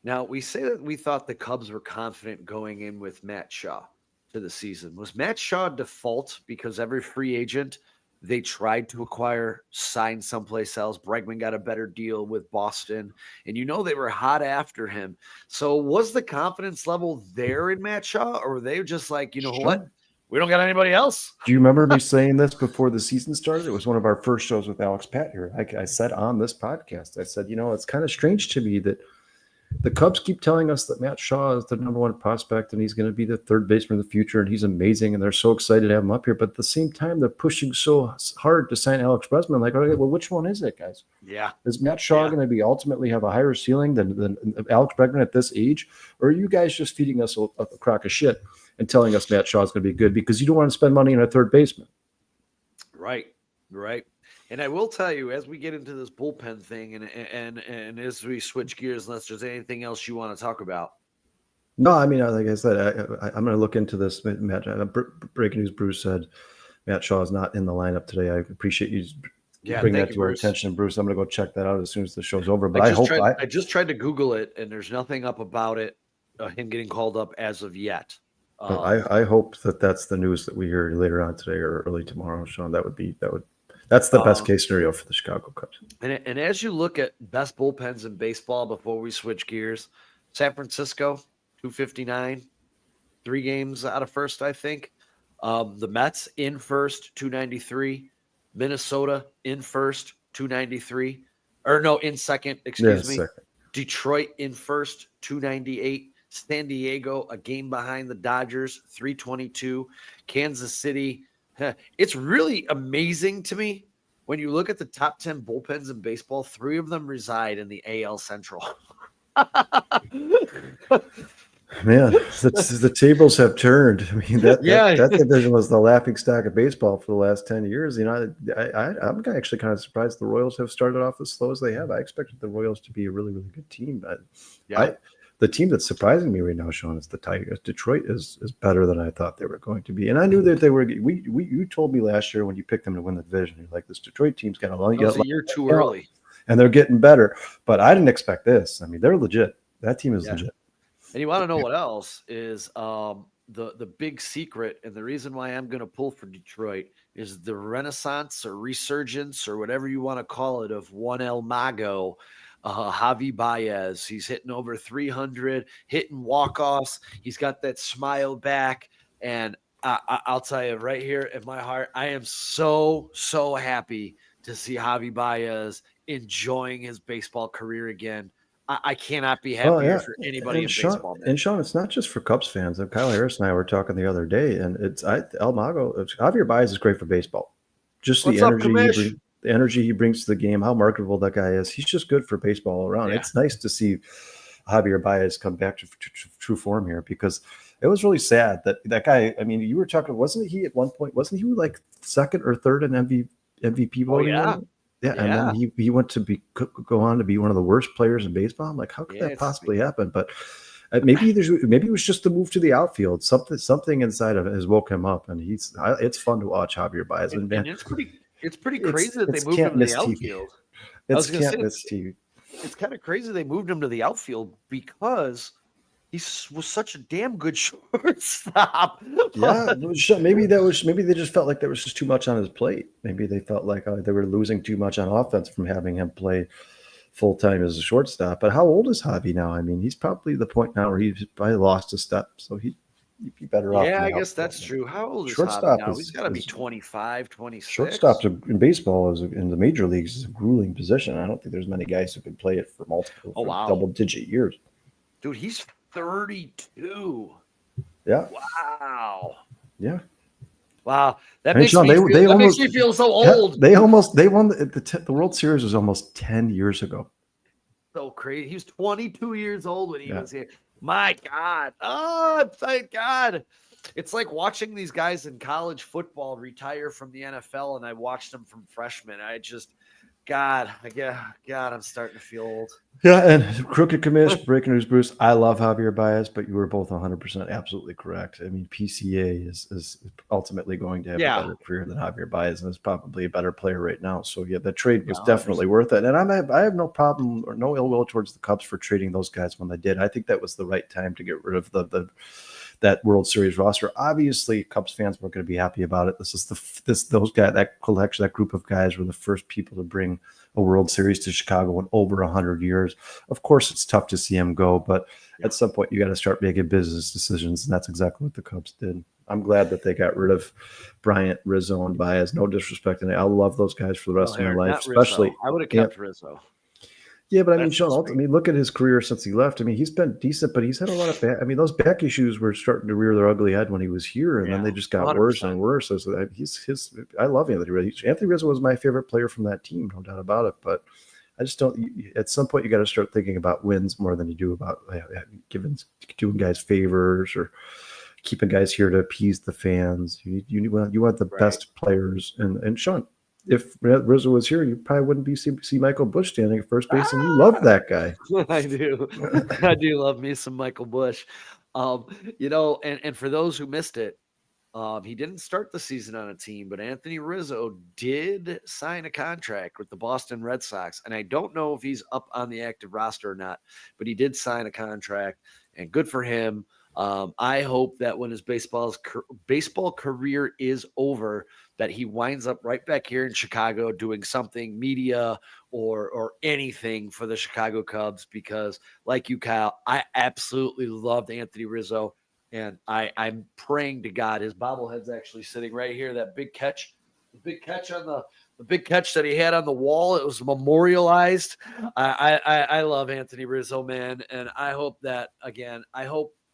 Now, we say that we thought the Cubs were confident going in with Matt Shaw to the season. Was Matt Shaw default because every free agent they tried to acquire signed someplace else? Bregman got a better deal with Boston, and they were hot after him. So was the confidence level there in Matt Shaw, or were they just like, what? We don't got anybody else. Do you remember me saying this before the season started? It was one of our first shows with Alex Pat here. I said on this podcast, I said, it's kind of strange to me that the Cubs keep telling us that Matt Shaw is the number one prospect and he's going to be the third baseman of the future and he's amazing and they're so excited to have him up here. But at the same time, they're pushing so hard to sign Alex Bregman. Like, okay, well, which one is it, guys? Yeah. Is Matt Shaw going to be ultimately have a higher ceiling than Alex Bregman at this age? Or are you guys just feeding us a crock of shit and telling us Matt Shaw is going to be good because you don't want to spend money on a third baseman? Right. And I will tell you, as we get into this bullpen thing and as we switch gears, unless there's anything else you want to talk about. No, I mean, like I said, I'm going to look into this. Matt, breaking news, Bruce said Matt Shaw is not in the lineup today. I appreciate you bringing that to our attention, Bruce. I'm going to go check that out as soon as the show's over. But I just tried to Google it, and there's nothing up about it, him getting called up as of yet. I hope that's the news that we hear later on today or early tomorrow, Sean. That's the best case scenario for the Chicago Cubs. And as you look at best bullpens in baseball before we switch gears, San Francisco, 259, 3 games out of first, I think. The Mets in first, 293. Minnesota in first, 293. Or no, in second, excuse me. Second. Detroit in first, 298. San Diego, a game behind the Dodgers, 322. Kansas City. It's really amazing to me when you look at the top 10 bullpens in baseball, 3 of them reside in the AL Central. Man, the tables have turned. I mean, that division was the laughing stock of baseball for the last 10 years. I'm actually kind of surprised the Royals have started off as slow as they have. I expected the Royals to be a really, really good team. The team that's surprising me right now, Sean, is the Tigers. Detroit is better than I thought they were going to be, and I knew that they were. You told me last year when you picked them to win the division, you're like, this Detroit team's got a year too early, and they're getting better. But I didn't expect this. I mean, they're legit. That team is legit. And you want to know what else is the big secret, and the reason why I'm going to pull for Detroit is the renaissance or resurgence or whatever you want to call it of one El Mago. Javi Baez, he's hitting over 300, hitting walk-offs. He's got that smile back. And I'll tell you right here in my heart, I am so, so happy to see Javi Baez enjoying his baseball career again. I cannot be happier for anybody in baseball. And Sean, it's not just for Cubs fans. Kyle Harris and I were talking the other day, and El Mago, Javier Baez is great for baseball. Just the energy he brings to the game, how marketable that guy is. He's just good for baseball all around. Yeah. It's nice to see Javier Baez come back to true form here, because it was really sad that guy. I mean, you were talking, wasn't he at one point? Wasn't he like second or third in MVP voting? Yeah. And then he went to go on to be one of the worst players in baseball. I'm like, how could that possibly happen? But maybe it was just the move to the outfield. Something inside of it has woke him up, and it's fun to watch Javier Baez. And it's pretty crazy that they moved him to the outfield. I It's was going to say can't miss TV. it's kind of crazy they moved him to the outfield because he was such a damn good shortstop. Yeah, maybe they just felt like there was just too much on his plate. Maybe they felt like they were losing too much on offense from having him play full time as a shortstop. But how old is Javi now? I mean, he's probably the point now where he's probably lost a step, so he'd be better off in Yeah, the I guess outfield. that's true. How old is Javi Shortstop now? He's got to be is 25, 26. shortstops in baseball in the major leagues is a grueling position. I don't think there's many guys who can play it for Oh, wow. double digit years. Dude, he's 32. Yeah, Wow. yeah. Wow. That I mean, makes Sean, me feel they that makes almost me feel so old. they won the World Series was almost 10 years ago. So crazy. He was 22 years old when he Yeah. was here. My God. Oh, thank God. It's like watching these guys in college football retire from the NFL, and I watched them from freshmen. God, I'm starting to feel old. Yeah, and crooked commish, breaking news, Bruce. I love Javier Baez, but you were both 100% absolutely correct. I mean, PCA is ultimately going to have a better career than Javier Baez, and is probably a better player right now. So yeah, the trade was definitely worth it. And I have no problem or no ill will towards the Cubs for trading those guys when they did. I think that was the right time to get rid of that World Series roster. Obviously, Cubs fans weren't going to be happy about it. That collection, that group of guys were the first people to bring a World Series to Chicago in over 100 years. Of course, it's tough to see him go, but at some point you got to start making business decisions, and that's exactly what the Cubs did. I'm glad that they got rid of Bryant, Rizzo, and Baez. No disrespect, and I'll love those guys for the rest of my life. Especially, I would have kept Rizzo. Yeah, but I mean, Sean, look at his career since he left. I mean, he's been decent, but he's had a lot of back. I mean, those back issues were starting to rear their ugly head when he was here, and then they just got 100%. Worse and worse. So I love Anthony Rizzo. Anthony Rizzo was my favorite player from that team, no doubt about it. But I just don't. At some point, you got to start thinking about wins more than you do about doing guys favors or keeping guys here to appease the fans. You want the best players, and Sean. If Rizzo was here, you probably wouldn't see Michael Busch standing at first base, and you love that guy. I do. I do love me some Michael Busch. And for those who missed it, he didn't start the season on a team, but Anthony Rizzo did sign a contract with the Boston Red Sox. And I don't know if he's up on the active roster or not, but he did sign a contract, and good for him. I hope that when his baseball career is over, that he winds up right back here in Chicago doing something media or anything for the Chicago Cubs, because like you, Kyle, I absolutely loved Anthony Rizzo, and I'm praying to God his bobblehead's actually sitting right here. That big catch on the big catch that he had on the wall, it was memorialized. I love Anthony Rizzo, man, and I hope that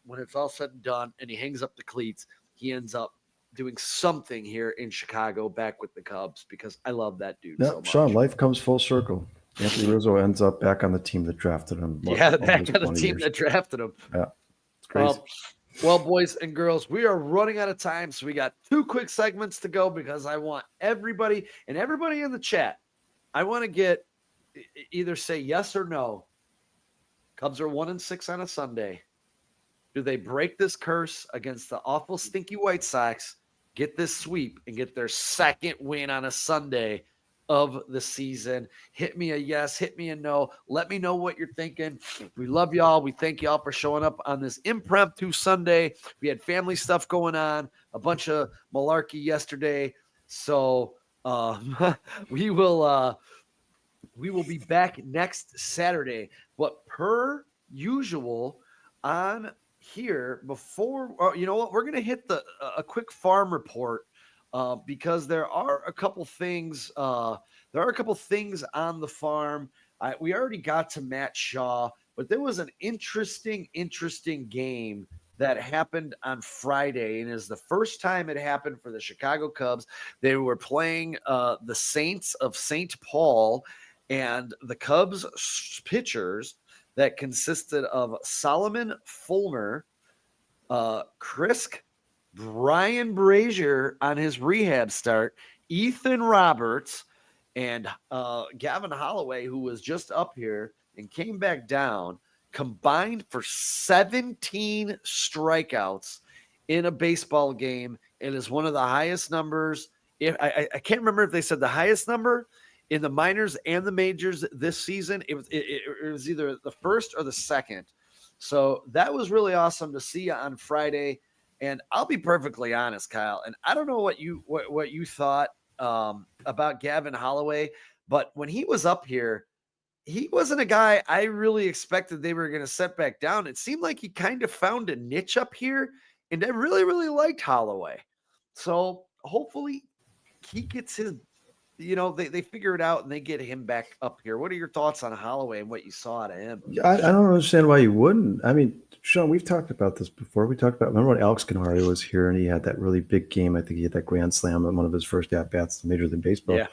when it's all said and done and he hangs up the cleats, he ends up doing something here in Chicago back with the Cubs, because I love that dude so much. Sean, life comes full circle. Anthony Rizzo ends up back on the team that drafted him. Back on the team that drafted him. Yeah, it's crazy. Well, boys and girls, we are running out of time, so we got 2 quick segments to go, because I want everybody in the chat, I want to get either say yes or no. Cubs are 1-6 on a Sunday. Do they break this curse against the awful stinky White Sox, get this sweep, and get their second win on a Sunday of the season? Hit me a yes, hit me a no. Let me know what you're thinking. We love y'all. We thank y'all for showing up on this impromptu Sunday. We had family stuff going on, a bunch of malarkey yesterday. So we will be back next Saturday. But per usual on here, before you know what, we're going to hit a quick farm report, because there are a couple things on the farm. We already got to Matt Shaw, but there was an interesting game that happened on Friday, and is the first time it happened for the Chicago Cubs. They were playing the Saints of St. Paul, and the Cubs pitchers that consisted of Solomon Fulmer, Krisk, Brian Brazier on his rehab start, Ethan Roberts, and Gavin Holloway, who was just up here and came back down, combined for 17 strikeouts in a baseball game. It is one of the highest numbers. I can't remember if they said the highest number in the minors and the majors this season. It was either the first or the second. So that was really awesome to see on Friday. And I'll be perfectly honest, Kyle, and I don't know what you thought about Gavin Holloway, but when he was up here, he wasn't a guy I really expected they were going to set back down. It seemed like he kind of found a niche up here, and I really, really liked Holloway. So hopefully he gets his, they figure it out and they get him back up here. What are your thoughts on Holloway and what you saw out of him? I don't understand why you wouldn't. I mean, Sean, we've talked about this before. Remember when Alex Canario was here and he had that really big game? I think he had that grand slam on one of his first at-bats in Major League Baseball. Yeah.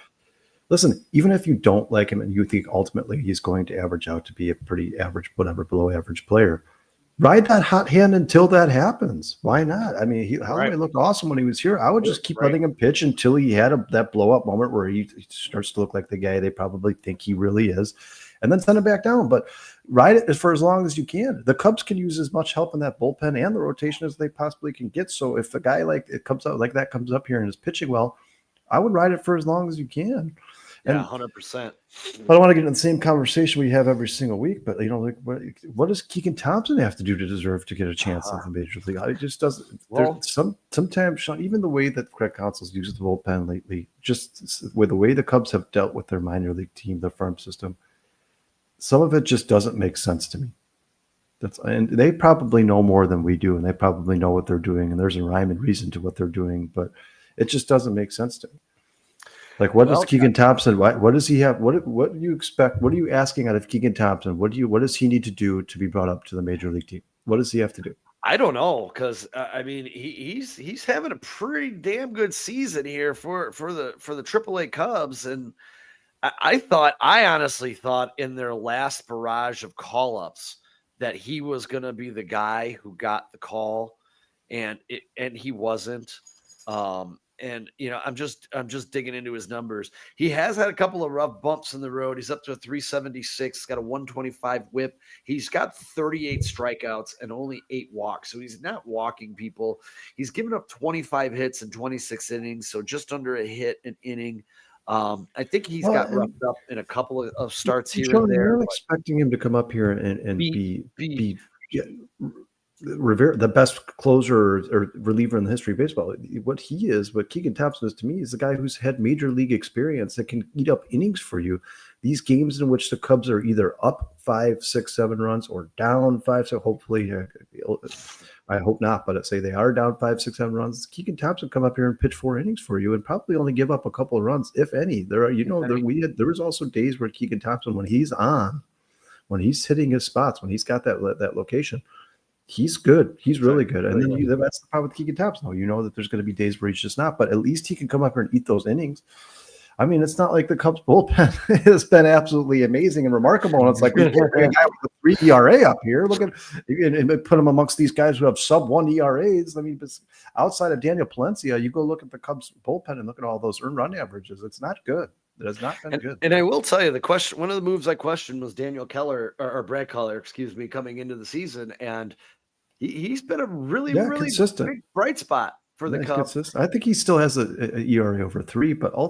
Listen, even if you don't like him and you think ultimately he's going to average out to be a pretty average, whatever, below average player, ride that hot hand until that happens. Why not? I mean, Holloway looked awesome when he was here. I would just keep letting him pitch until he had that blow up moment where he starts to look like the guy they probably think he really is, and then send him back down. But ride it for as long as you can. The Cubs can use as much help in that bullpen and the rotation as they possibly can get. So if a guy comes up here and is pitching well, I would ride it for as long as you can. Yeah, 100%. I don't want to get in the same conversation we have every single week, but what does Keegan Thompson have to do to deserve to get a chance in the major league? It just doesn't. Well, sometimes, Sean, even the way that Craig Counsell's used the bullpen lately, just with the way the Cubs have dealt with their minor league team, the farm system, some of it just doesn't make sense to me. And they probably know more than we do, and they probably know what they're doing, and there's a rhyme and reason to what they're doing, but it just doesn't make sense to me. Like, what does Keegan Thompson? What does he have? What do you expect? What are you asking out of Keegan Thompson? What does he need to do to be brought up to the major league team? What does he have to do? I don't know, because I mean he's having a pretty damn good season here for the AAA Cubs, and I honestly thought in their last barrage of call ups that he was going to be the guy who got the call, and he wasn't. And I'm just digging into his numbers. He has had a couple of rough bumps in the road. He's up to a 376, got a 125 whip. He's got 38 strikeouts and only 8 walks. So he's not walking people. He's given up 25 hits in 26 innings, so just under a hit an inning. I think he's got roughed up in a couple of starts here and there. You're expecting him to come up here and be Rivera, the best closer or reliever in the history of baseball. What Keegan Thompson is to me is the guy who's had major league experience that can eat up innings for you. These games in which the Cubs are either up 5, 6, 7 runs or down 5. So hopefully, I hope not, but let's say they are down 5, 6, 7 runs. Keegan Thompson come up here and pitch 4 innings for you and probably only give up a couple of runs, if any. There was also days where Keegan Thompson, when he's hitting his spots, when he's got that location, he's good. He's really good. And then that's the problem with Keegan Thompson. You know that there's going to be days where he's just not, but at least he can come up here and eat those innings. I mean, it's not like the Cubs bullpen has been absolutely amazing and remarkable. And it's like, we put a guy with a 3 ERA up here. Look at and put him amongst these guys who have sub 1 ERAs. I mean, outside of Daniel Palencia, you go look at the Cubs bullpen and look at all those earned run averages. It's not good. It has not been good. And I will tell you, one of the moves I questioned was Daniel Keller or Brad Keller, coming into the season. And he's been a really consistent, big bright spot for the Cubs. Consistent. I think he still has a ERA over 3, but for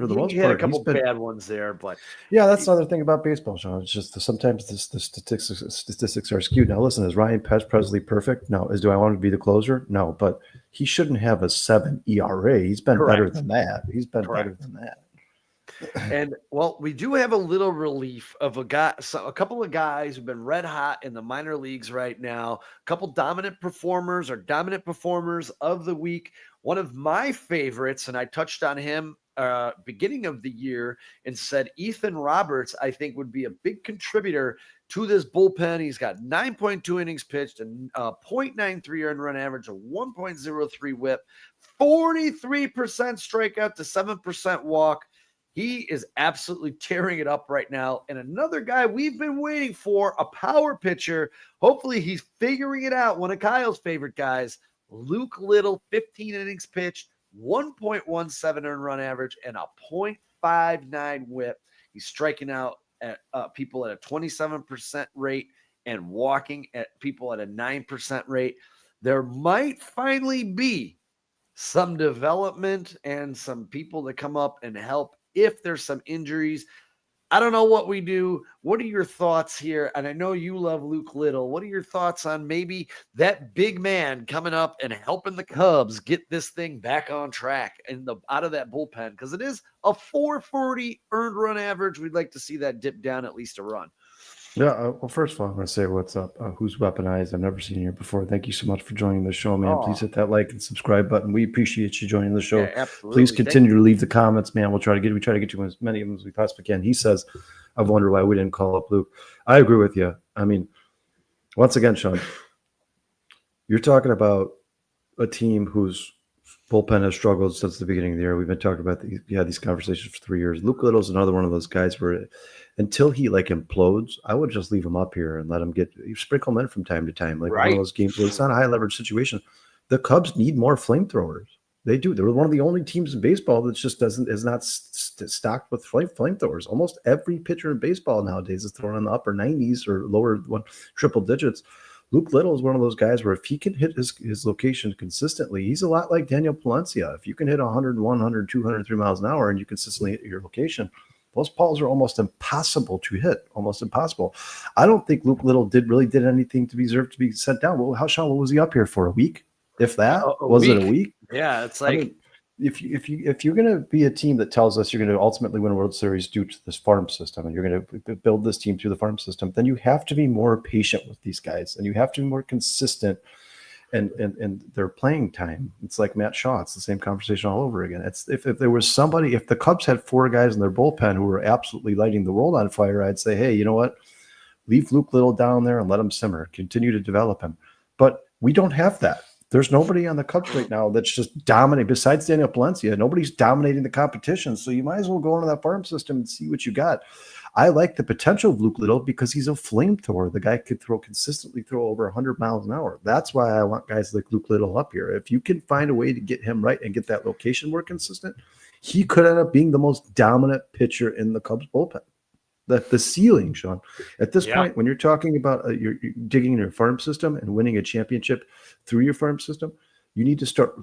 the most part, a couple bad ones there. But yeah, that's the other thing about baseball, Sean. It's just sometimes the statistics are skewed. Now, listen, is Ryan Presley perfect? No. Do I want him to be the closer? No, but he shouldn't have a 7 ERA. He's been better than that. Better than that. And we do have a little relief of a couple of guys who've been red hot in the minor leagues right now. A couple dominant performers of the week. One of my favorites, and I touched on him beginning of the year and said Ethan Roberts, I think, would be a big contributor to this bullpen. He's got 9.2 innings pitched and 0.93 earned run average, a 1.03 whip, 43% strikeout to 7% walk. He is absolutely tearing it up right now. And another guy we've been waiting for, a power pitcher. Hopefully he's figuring it out. One of Kyle's favorite guys, Luke Little, 15 innings pitched, 1.17 earned run average, and a 0.59 whip. He's striking out at people at a 27% rate and walking at people at a 9% rate. There might finally be some development and some people that come up and help if there's some injuries. I don't know what we do. What are your thoughts here? And I know you love Luke Little. What are your thoughts on maybe that big man coming up and helping the Cubs get this thing back on track and out of that bullpen? Because it is a 440 earned run average. We'd like to see that dip down at least a run. Yeah, well, first of all, I'm going to say what's up. Who's Weaponized? I've never seen you here before. Thank you so much for joining the show, man. Please hit that like and subscribe button. We appreciate you joining the show. Yeah, absolutely. Please continue to leave the comments, man. We try to get to as many of them as we possibly can. He says, "I've wondered why we didn't call up Luke." I agree with you. I mean, once again, Sean, you're talking about a team whose bullpen has struggled since the beginning of the year. We've been talking about these conversations for 3 years. Luke Little's another one of those guys where until he like implodes, I would just leave him up here and let him sprinkle him in from time to time. Like one of those games where it's not a high leverage situation. The Cubs need more flamethrowers. They do. They're one of the only teams in baseball that just is not stocked with flamethrowers. Almost every pitcher in baseball nowadays is throwing in the upper 90s or lower triple digits. Luke Little is one of those guys where if he can hit his location consistently, he's a lot like Daniel Palencia. If you can hit 101, 102, 103 miles an hour and you consistently hit your location, those balls are almost impossible to hit, almost impossible. I don't think Luke Little did anything to deserve to be sent down. Well, Sean, what was he up here for? A week? If that? Was it a week? Yeah, it's like... I mean, if you're going to be a team that tells us you're going to ultimately win a World Series due to this farm system and you're going to build this team through the farm system, then you have to be more patient with these guys and you have to be more consistent and their playing time. It's like Matt Shaw. It's the same conversation all over again. It's if there was somebody, if the Cubs had 4 guys in their bullpen who were absolutely lighting the world on fire, I'd say, hey, you know what? Leave Luke Little down there and let him simmer. Continue to develop him. But we don't have that. There's nobody on the Cubs right now that's just dominating. Besides Daniel Palencia, nobody's dominating the competition. So you might as well go into that farm system and see what you got. I like the potential of Luke Little because he's a flamethrower. The guy could consistently throw over 100 miles an hour. That's why I want guys like Luke Little up here. If you can find a way to get him right and get that location more consistent, he could end up being the most dominant pitcher in the Cubs bullpen. The ceiling, Sean. At this point, when you're talking about you're digging in your farm system and winning a championship through your farm system, you need to start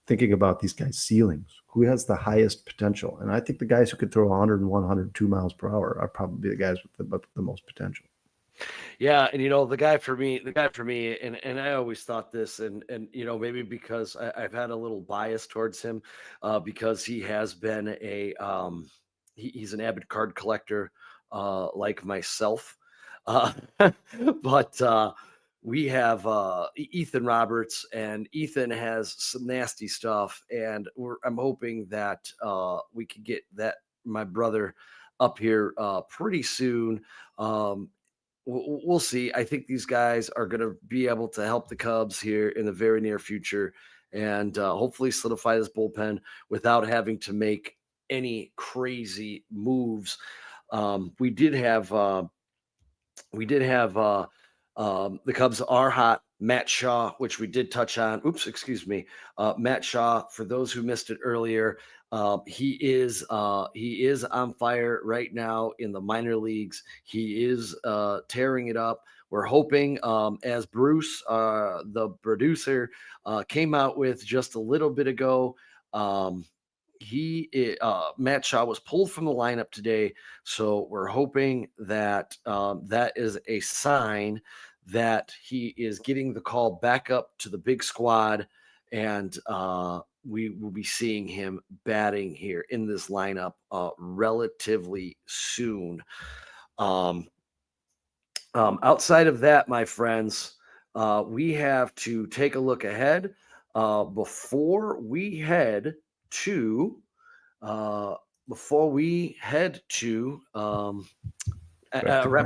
thinking about these guys' ceilings. Who has the highest potential? And I think the guys who could throw 101, 102 miles per hour are probably the guys with the most potential. Yeah, and the guy for me, and I always thought this, and maybe because I've had a little bias towards him, because he has been he's an avid card collector, like myself, but we have Ethan Roberts, and Ethan has some nasty stuff, and I'm hoping that we can get my brother up here pretty soon. We'll see. I think these guys are going to be able to help the Cubs here in the very near future and hopefully solidify this bullpen without having to make any crazy moves. We did have the Cubs are hot. Matt Shaw, which we did touch on. Oops, excuse me. Matt Shaw, for those who missed it earlier, he is on fire right now in the minor leagues. He is tearing it up. We're hoping, as Bruce, the producer, came out with just a little bit ago, Matt Shaw was pulled from the lineup today, so we're hoping that that is a sign that he is getting the call back up to the big squad, and we will be seeing him batting here in this lineup relatively soon. Outside of that, my friends, we have to take a look ahead before we head to wrap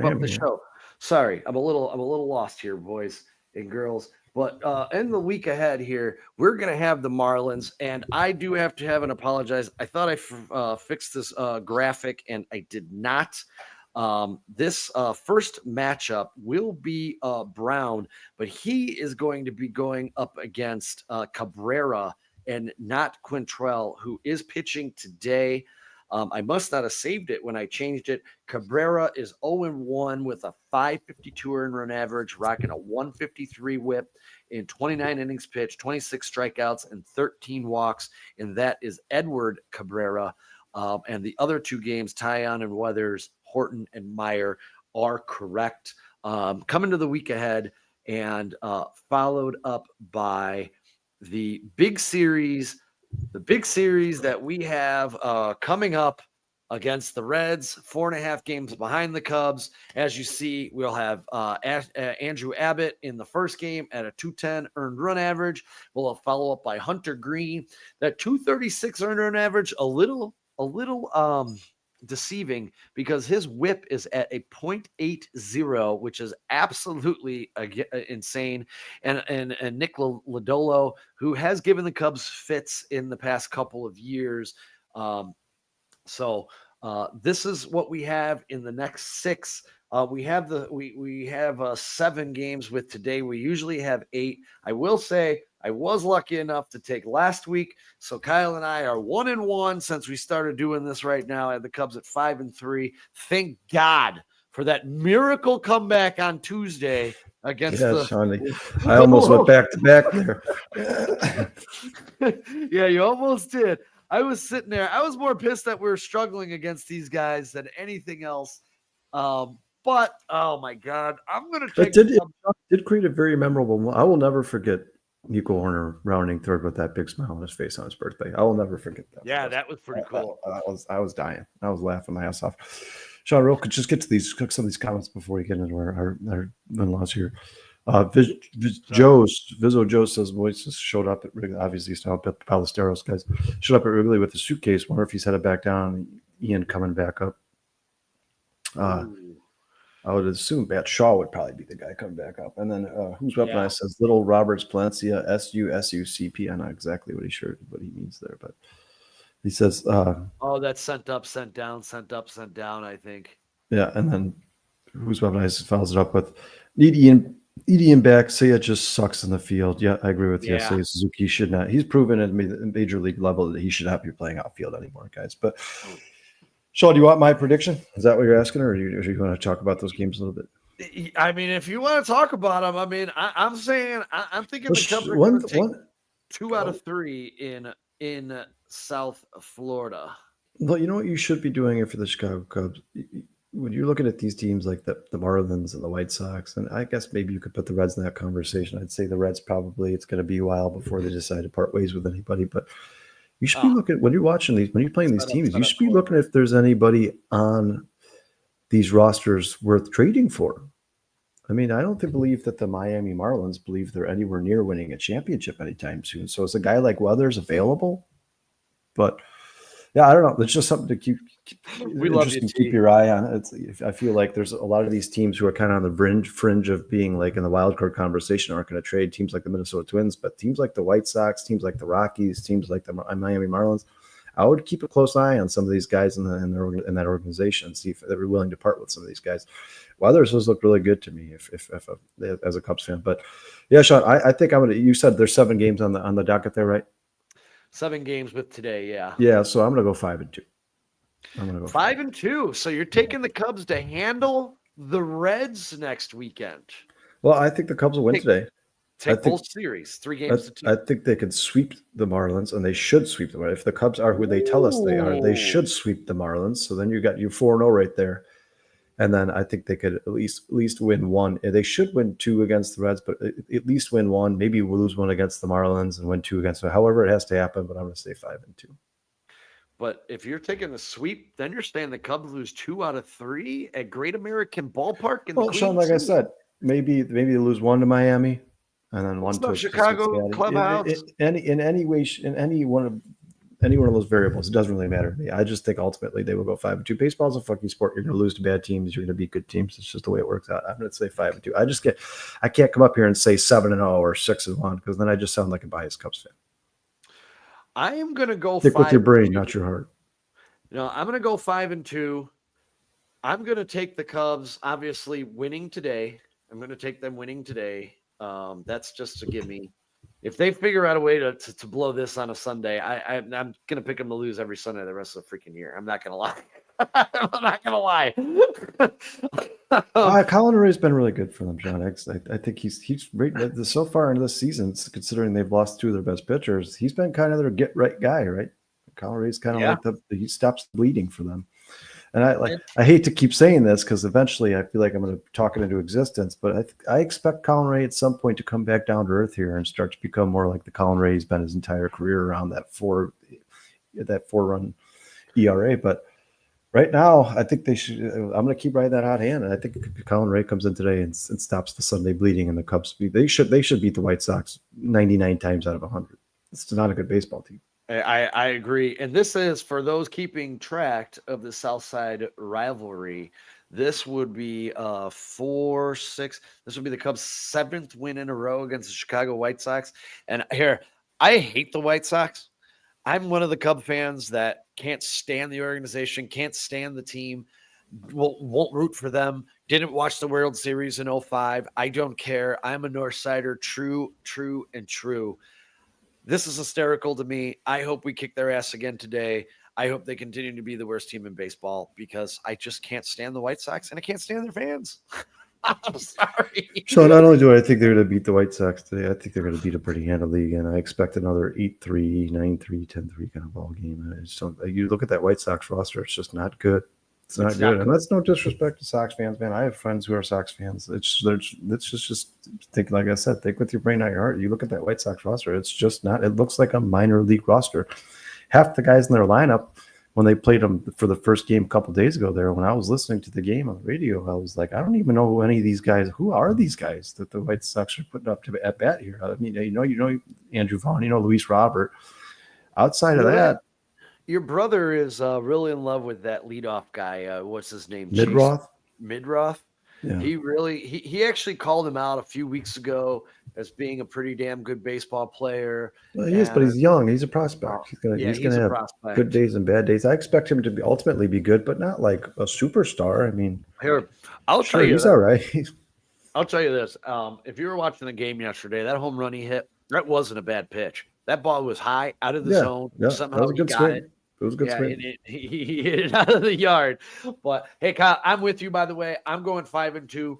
up the show. Sorry, I'm a little lost here, boys and girls. But in the week ahead here, we're going to have the Marlins, and I do have to have an apologize. I thought I fixed this graphic, and I did not. This first matchup will be Brown, but he is going to be going up against Cabrera and not Quintrell, who is pitching today. I must not have saved it when I changed it. Cabrera is 0-1 with a 552 earned run average, rocking a 153 whip in 29 innings pitched, 26 strikeouts, and 13 walks. And that is Edward Cabrera. And the other 2 games, Tyon and Weathers, Horton and Meyer, are correct. Coming to the week ahead, and followed up by the big series that we have coming up against the Reds, 4.5 games behind the Cubs. As you see, we'll have Andrew Abbott in the first game at a 210 earned run average. We'll follow up by Hunter Green, that 236 earned run average, a little deceiving because his whip is at a 0.80, which is absolutely insane. And Nick Lodolo, who has given the Cubs fits in the past couple of years. So this is what we have in the next 6. We have 7 games with today. We usually have 8. I will say I was lucky enough to take last week. So Kyle and I are 1-1 since we started doing this right now. I had the Cubs at 5-3. Thank God for that miracle comeback on Tuesday against Sean, I almost went back to back there. Yeah, you almost did. I was sitting there. I was more pissed that we were struggling against these guys than anything else. But oh my God, I'm gonna take. It did create a very memorable. I will never forget Nico Horner rounding third with that big smile on his face on his birthday. I will never forget that. Yeah, that was pretty cool. I was dying. I was laughing my ass off. Sean, real quick, just get to some of these comments before we get into our in-laws here. Joe says voices showed up at Wrigley. Obviously, he's talking about the Ballesteros guys. Showed up at Wrigley with a suitcase. Wonder if he's headed back down. Ian coming back up. I would assume Bat Shaw would probably be the guy coming back up. And then who's weaponized says Little Roberts Palencia SUCP. I know exactly what he means there, but he says that's sent up, sent down, sent up, sent down, I think. Yeah, and then who's weaponized follows it up with Ian back. Seiya just sucks in the field. Yeah, I agree with you. Seiya Suzuki should not. He's proven at major league level that he should not be playing outfield anymore, guys. But Sean, do you want my prediction? Is that what you're asking, or do you want to talk about those games a little bit? I mean, if you want to talk about them, I mean, I'm saying I'm thinking the Cubs are going to take 2 out of 3 in South Florida. Well, you know what you should be doing for the Chicago Cubs? When you're looking at these teams like the Marlins and the White Sox, and I guess maybe you could put the Reds in that conversation. I'd say the Reds probably, it's going to be a while before they decide to part ways with anybody, but you should be looking when you're watching these, when you're playing these teams, you should be looking if there's anybody on these rosters worth trading for. I mean, I don't believe that the Miami Marlins believe they're anywhere near winning a championship anytime soon. So is a guy like Weathers available? But yeah, I don't know. It's just something to keep your eye on. I feel like there's a lot of these teams who are kind of on the fringe of being like in the wild card conversation aren't going to trade. Teams like the Minnesota Twins, but teams like the White Sox, teams like the Rockies, teams like the Miami Marlins, I would keep a close eye on some of these guys in that organization, see if they're willing to part with some of these guys. Weathers has looked really good to me if as a Cubs fan. But yeah, Sean, I think I'm gonna. You said there's 7 games on the docket there, right? 7 games with today, yeah. Yeah, so I'm gonna go 5-2. I'm gonna go 5-2. So you're taking the Cubs to handle the Reds next weekend. Well, I think the Cubs will win today. Take both series, 3 games to 2. I think they could sweep the Marlins, and they should sweep them. If the Cubs are who they tell us they are, they should sweep the Marlins. So then you got you 4-0 right there. And then I think they could at least win 1. They should win 2 against the Reds, but at least win 1. Maybe we'll lose 1 against the Marlins and win 2 against them. However it has to happen, but I'm going to say 5-2. But if you're taking the sweep, then you're saying the Cubs lose 2 out of 3 at Great American Ballpark. Well, Sean, like I said, maybe they lose 1 to Miami, and then 1 to Chicago clubhouse. In any one of those variables, it doesn't really matter to me. I just think ultimately they will go 5-2. Baseball's a fucking sport. You're going to lose to bad teams. You're going to beat good teams. It's just the way it works out. I'm going to say 5-2. I can't come up here and say 7-0 or 6-1 because then I just sound like a biased Cubs fan. I am going to go stick with your brain, not your heart. No, I'm going to go 5-2. I'm going to take the Cubs, obviously winning today. I'm going to take them winning today. That's just to give me. If they figure out a way to blow this on a Sunday, I'm going to pick them to lose every Sunday the rest of the freaking year. I'm not going to lie. I'm not going to lie. Colin Ray's been really good for them, John. I think he's right so far into this season, considering they've lost 2 of their best pitchers. He's been kind of their get right guy, right? Colin Ray's kind of Yeah. like he stops bleeding for them. And I hate to keep saying this because eventually I feel like I'm going to talk it into existence, but I expect Colin Ray at some point to come back down to earth here and start to become more like the Colin Ray he's been his entire career around that four run ERA. But right now, I think they should. I'm going to keep riding that hot hand, and I think Colin Ray comes in today and stops the Sunday bleeding, and the Cubs. They should beat the White Sox 99 times out of 100. It's not a good baseball team. I agree. And this is for those keeping track of the Southside rivalry. This would be 4-6. This would be the Cubs' 7th win in a row against the Chicago White Sox. And here, I hate the White Sox. I'm one of the Cub fans that can't stand the organization, can't stand the team, won't root for them. Didn't watch the World Series in 05. I don't care. I'm a Northsider, true, and true. This is hysterical to me. I hope we kick their ass again today. I hope they continue to be the worst team in baseball because I just can't stand the White Sox and I can't stand their fans. I'm sorry. So not only do I think they're going to beat the White Sox today, I think they're going to beat a pretty handily again. I expect another 8-3, 9-3, 10-3 kind of ball game. I just don't. You look at that White Sox roster; it's just not good. It's not good, and that's no disrespect to Sox fans, man. I have friends who are Sox fans. It's just think, like I said, think with your brain, not your heart. You look at that White Sox roster; it's just not. It looks like a minor league roster. Half the guys in their lineup, when they played them for the first game a couple days ago, there, when I was listening to the game on the radio, I was like, I don't even know who any of these guys. Who are these guys that the White Sox are putting up to at bat here? I mean, you know Andrew Vaughn, Luis Robert. Outside of that. Your brother is really in love with that leadoff guy. What's his name? Midroth. Yeah. He actually called him out a few weeks ago as being a pretty damn good baseball player. Well, he is, but he's young. He's a prospect. He's gonna have good days and bad days. I expect him to ultimately be good, but not like a superstar. I mean, I'll tell you, he's all right. I'll tell you this: if you were watching the game yesterday, that home run he hit, that wasn't a bad pitch. That ball was high out of the zone. Yeah, somehow he got it. It was a good swing. He hit it out of the yard. But hey, Kyle, I'm with you, by the way. I'm going 5-2.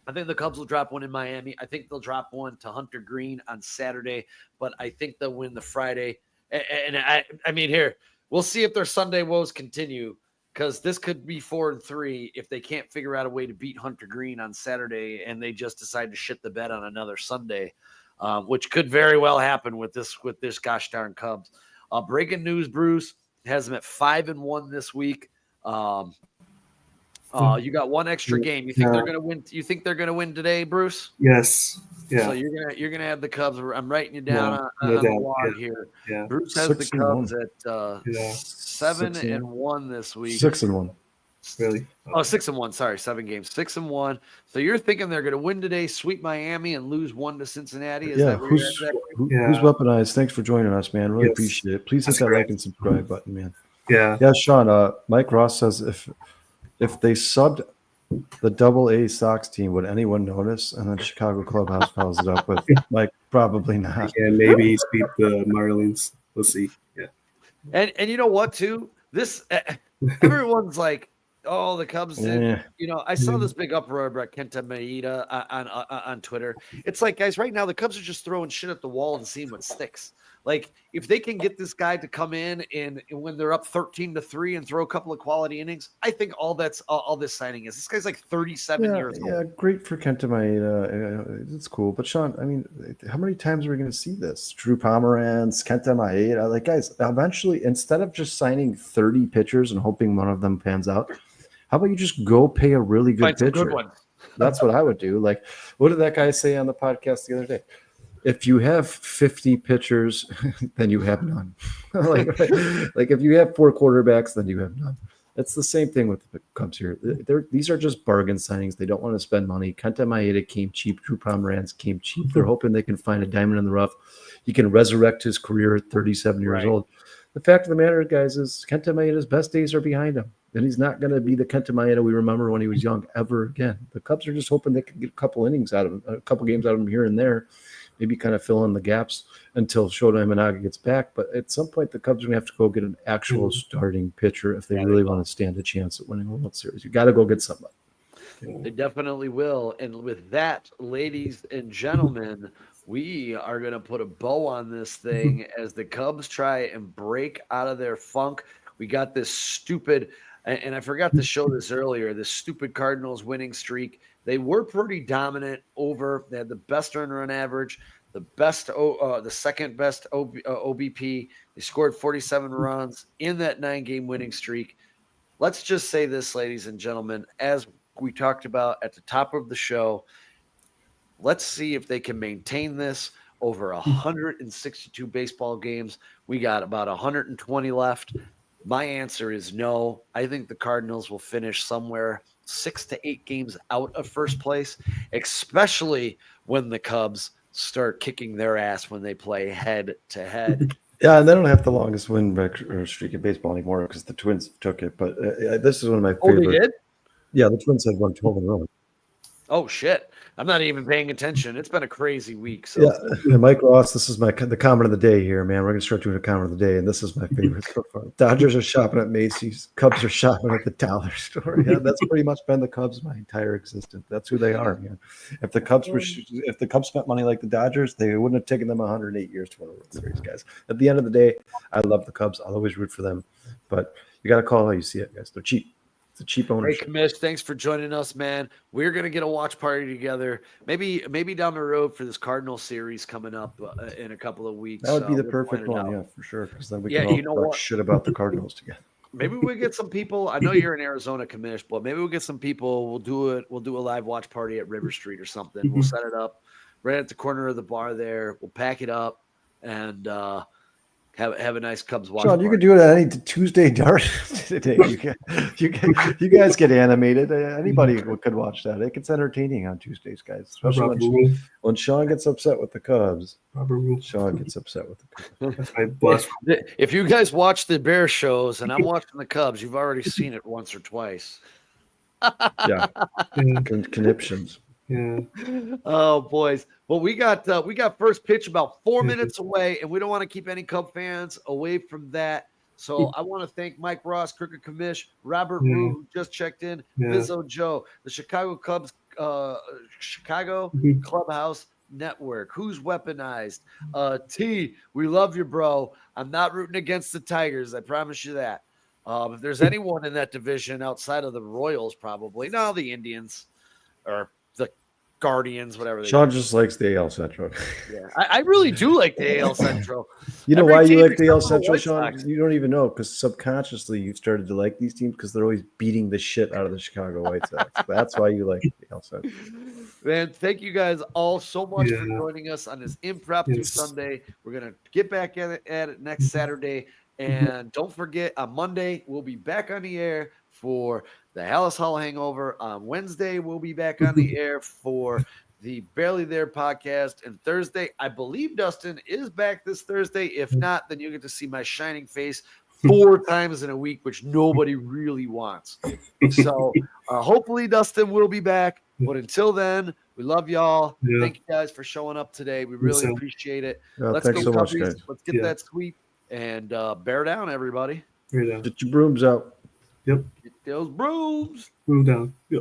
I think the Cubs will drop one in Miami. I think they'll drop one to Hunter Green on Saturday, but I think they'll win the Friday. And I mean, here, we'll see if their Sunday woes continue, because this could be 4-3 if they can't figure out a way to beat Hunter Green on Saturday and they just decide to shit the bed on another Sunday, which could very well happen with this gosh darn Cubs. Breaking news, Bruce has them at 5-1 this week. You got one extra game. You think they're gonna win? You think they're gonna win today, Bruce? Yes. Yeah. So you're gonna have the Cubs. I'm writing you down on the log here. Yeah. Bruce has the Cubs at 7-1 this week. 6-1. Really? Oh, 6-1. Sorry, 7 games. 6-1. So you're thinking they're going to win today, sweep Miami, and lose 1 to Cincinnati? Is that who's weaponized? Thanks for joining us, man. Really appreciate it. Please hit that like and subscribe button, man. Yeah. Yeah, Sean. Mike Ross says if they subbed the AA Sox team, would anyone notice? And then Chicago Clubhouse follows it up with like probably not. Yeah, maybe beat the Marlins. We'll see. Yeah. And you know what, too? This everyone's like, oh, the Cubs did. I saw this big uproar about Kenta Maeda on Twitter. It's like, guys, right now the Cubs are just throwing shit at the wall and seeing what sticks. Like, if they can get this guy to come in and when they're up 13-3 and throw a couple of quality innings, I think all this signing is. This guy's like 37 years old. Yeah, great for Kenta Maeda. It's cool. But Sean, I mean, how many times are we going to see this? Drew Pomeranz, Kenta Maeda. Like, guys, eventually, instead of just signing 30 pitchers and hoping one of them pans out, how about you just go pay a really good pitcher? Good one. That's what I would do. Like, what did that guy say on the podcast the other day? If you have 50 pitchers, then you have none. like if you have 4 quarterbacks, then you have none. It's the same thing with the Cubs here. These are just bargain signings. They don't want to spend money. Kenta Maeda came cheap. Drew Pomeranz came cheap. They're hoping they can find a diamond in the rough. He can resurrect his career at 37 years old. The fact of the matter, guys, is Kenta Maeda's best days are behind him. And he's not going to be the Kenta Maeda we remember when he was young ever again. The Cubs are just hoping they can get a couple innings out of him, a couple games out of him here and there. Maybe kind of fill in the gaps until Shota Imanaga gets back. But at some point, the Cubs are going to have to go get an actual starting pitcher if they really want to stand a chance at winning a World Series. You got to go get somebody. They definitely will. And with that, ladies and gentlemen, we are going to put a bow on this thing as the Cubs try and break out of their funk. We got this stupid, and I forgot to show this earlier, this stupid Cardinals winning streak. They were pretty dominant over. They had the best earned run average, the second best OBP. They scored 47 runs in that 9-game winning streak. Let's just say this, ladies and gentlemen, as we talked about at the top of the show, let's see if they can maintain this over 162 baseball games. We got about 120 left. My answer is no. I think the Cardinals will finish somewhere 6 to 8 games out of first place, especially when the Cubs start kicking their ass when they play head to head. Yeah, and they don't have the longest win streak in baseball anymore because the Twins took it. But this is one of my favorite. Oh, they did? Yeah, the Twins had won 12 in a row. Oh, shit. I'm not even paying attention. It's been a crazy week. So. Yeah, Mike Ross, this is the comment of the day here, man. We're going to start doing a comment of the day, and this is my favorite so far. Dodgers are shopping at Macy's. Cubs are shopping at the dollar store. Yeah, that's pretty much been the Cubs my entire existence. That's who they are, man. If the Cubs spent money like the Dodgers, they wouldn't have taken them 108 years to win a World Series, guys. At the end of the day, I love the Cubs. I'll always root for them, but you got to call it how you see it, guys. They're cheap. It's a cheap ownership. Hey, Commish, thanks for joining us, man. We're gonna get a watch party together. Maybe down the road for this Cardinal series coming up in a couple of weeks. That would be the perfect one, yeah, for sure. Because then we can all talk shit about the Cardinals together. Maybe we'll get some people. I know you're in Arizona, Commish, but maybe we'll get some people. We'll do a live watch party at River Street or something. We'll set it up right at the corner of the bar there. We'll pack it up and have a nice Cubs watch. Sean, you could do it at any Tuesday dart today. You guys get animated. Anybody could watch that. It's entertaining on Tuesdays, guys. Especially when Sean gets upset with the Cubs. Sean gets upset with the Cubs. If you guys watch the Bear shows and I'm watching the Cubs, you've already seen it once or twice. Yeah, conniptions. Yeah. Oh, boys. Well, we got first pitch about 4 minutes away, and we don't want to keep any Cub fans away from that. So I want to thank Mike Ross, Crooked Commish, Robert Rue, who just checked in, Bizzo Joe, the Chicago Cubs, Chicago Clubhouse Network. Who's weaponized? T, we love you, bro. I'm not rooting against the Tigers. I promise you that. If there's anyone in that division outside of the Royals, probably. No, the Indians or the Guardians, whatever they Sean just likes the AL Central. Yeah, I really do like the AL Central. You know why you like the AL Central, Sean? You don't even know, because subconsciously you've started to like these teams because they're always beating the shit out of the Chicago White Sox. That's why you like the AL Central. Man, thank you guys all so much for joining us on this impromptu Sunday. We're going to get back at it next Saturday. And don't forget, on Monday, we'll be back on the air for the Hallis Hall Hangover. On Wednesday, we'll be back on the air for the Barely There podcast. And Thursday, I believe Dustin is back this Thursday. If not, then you get to see my shining face 4 times in a week, which nobody really wants. So hopefully Dustin will be back. But until then, we love y'all. Yeah. Thank you guys for showing up today. We really appreciate it. Let's go, Cubbies. So much, let's get that sweep. And bear down, everybody. Bear down. Get your brooms out. Yep. Get those brooms. Broom down. Yep.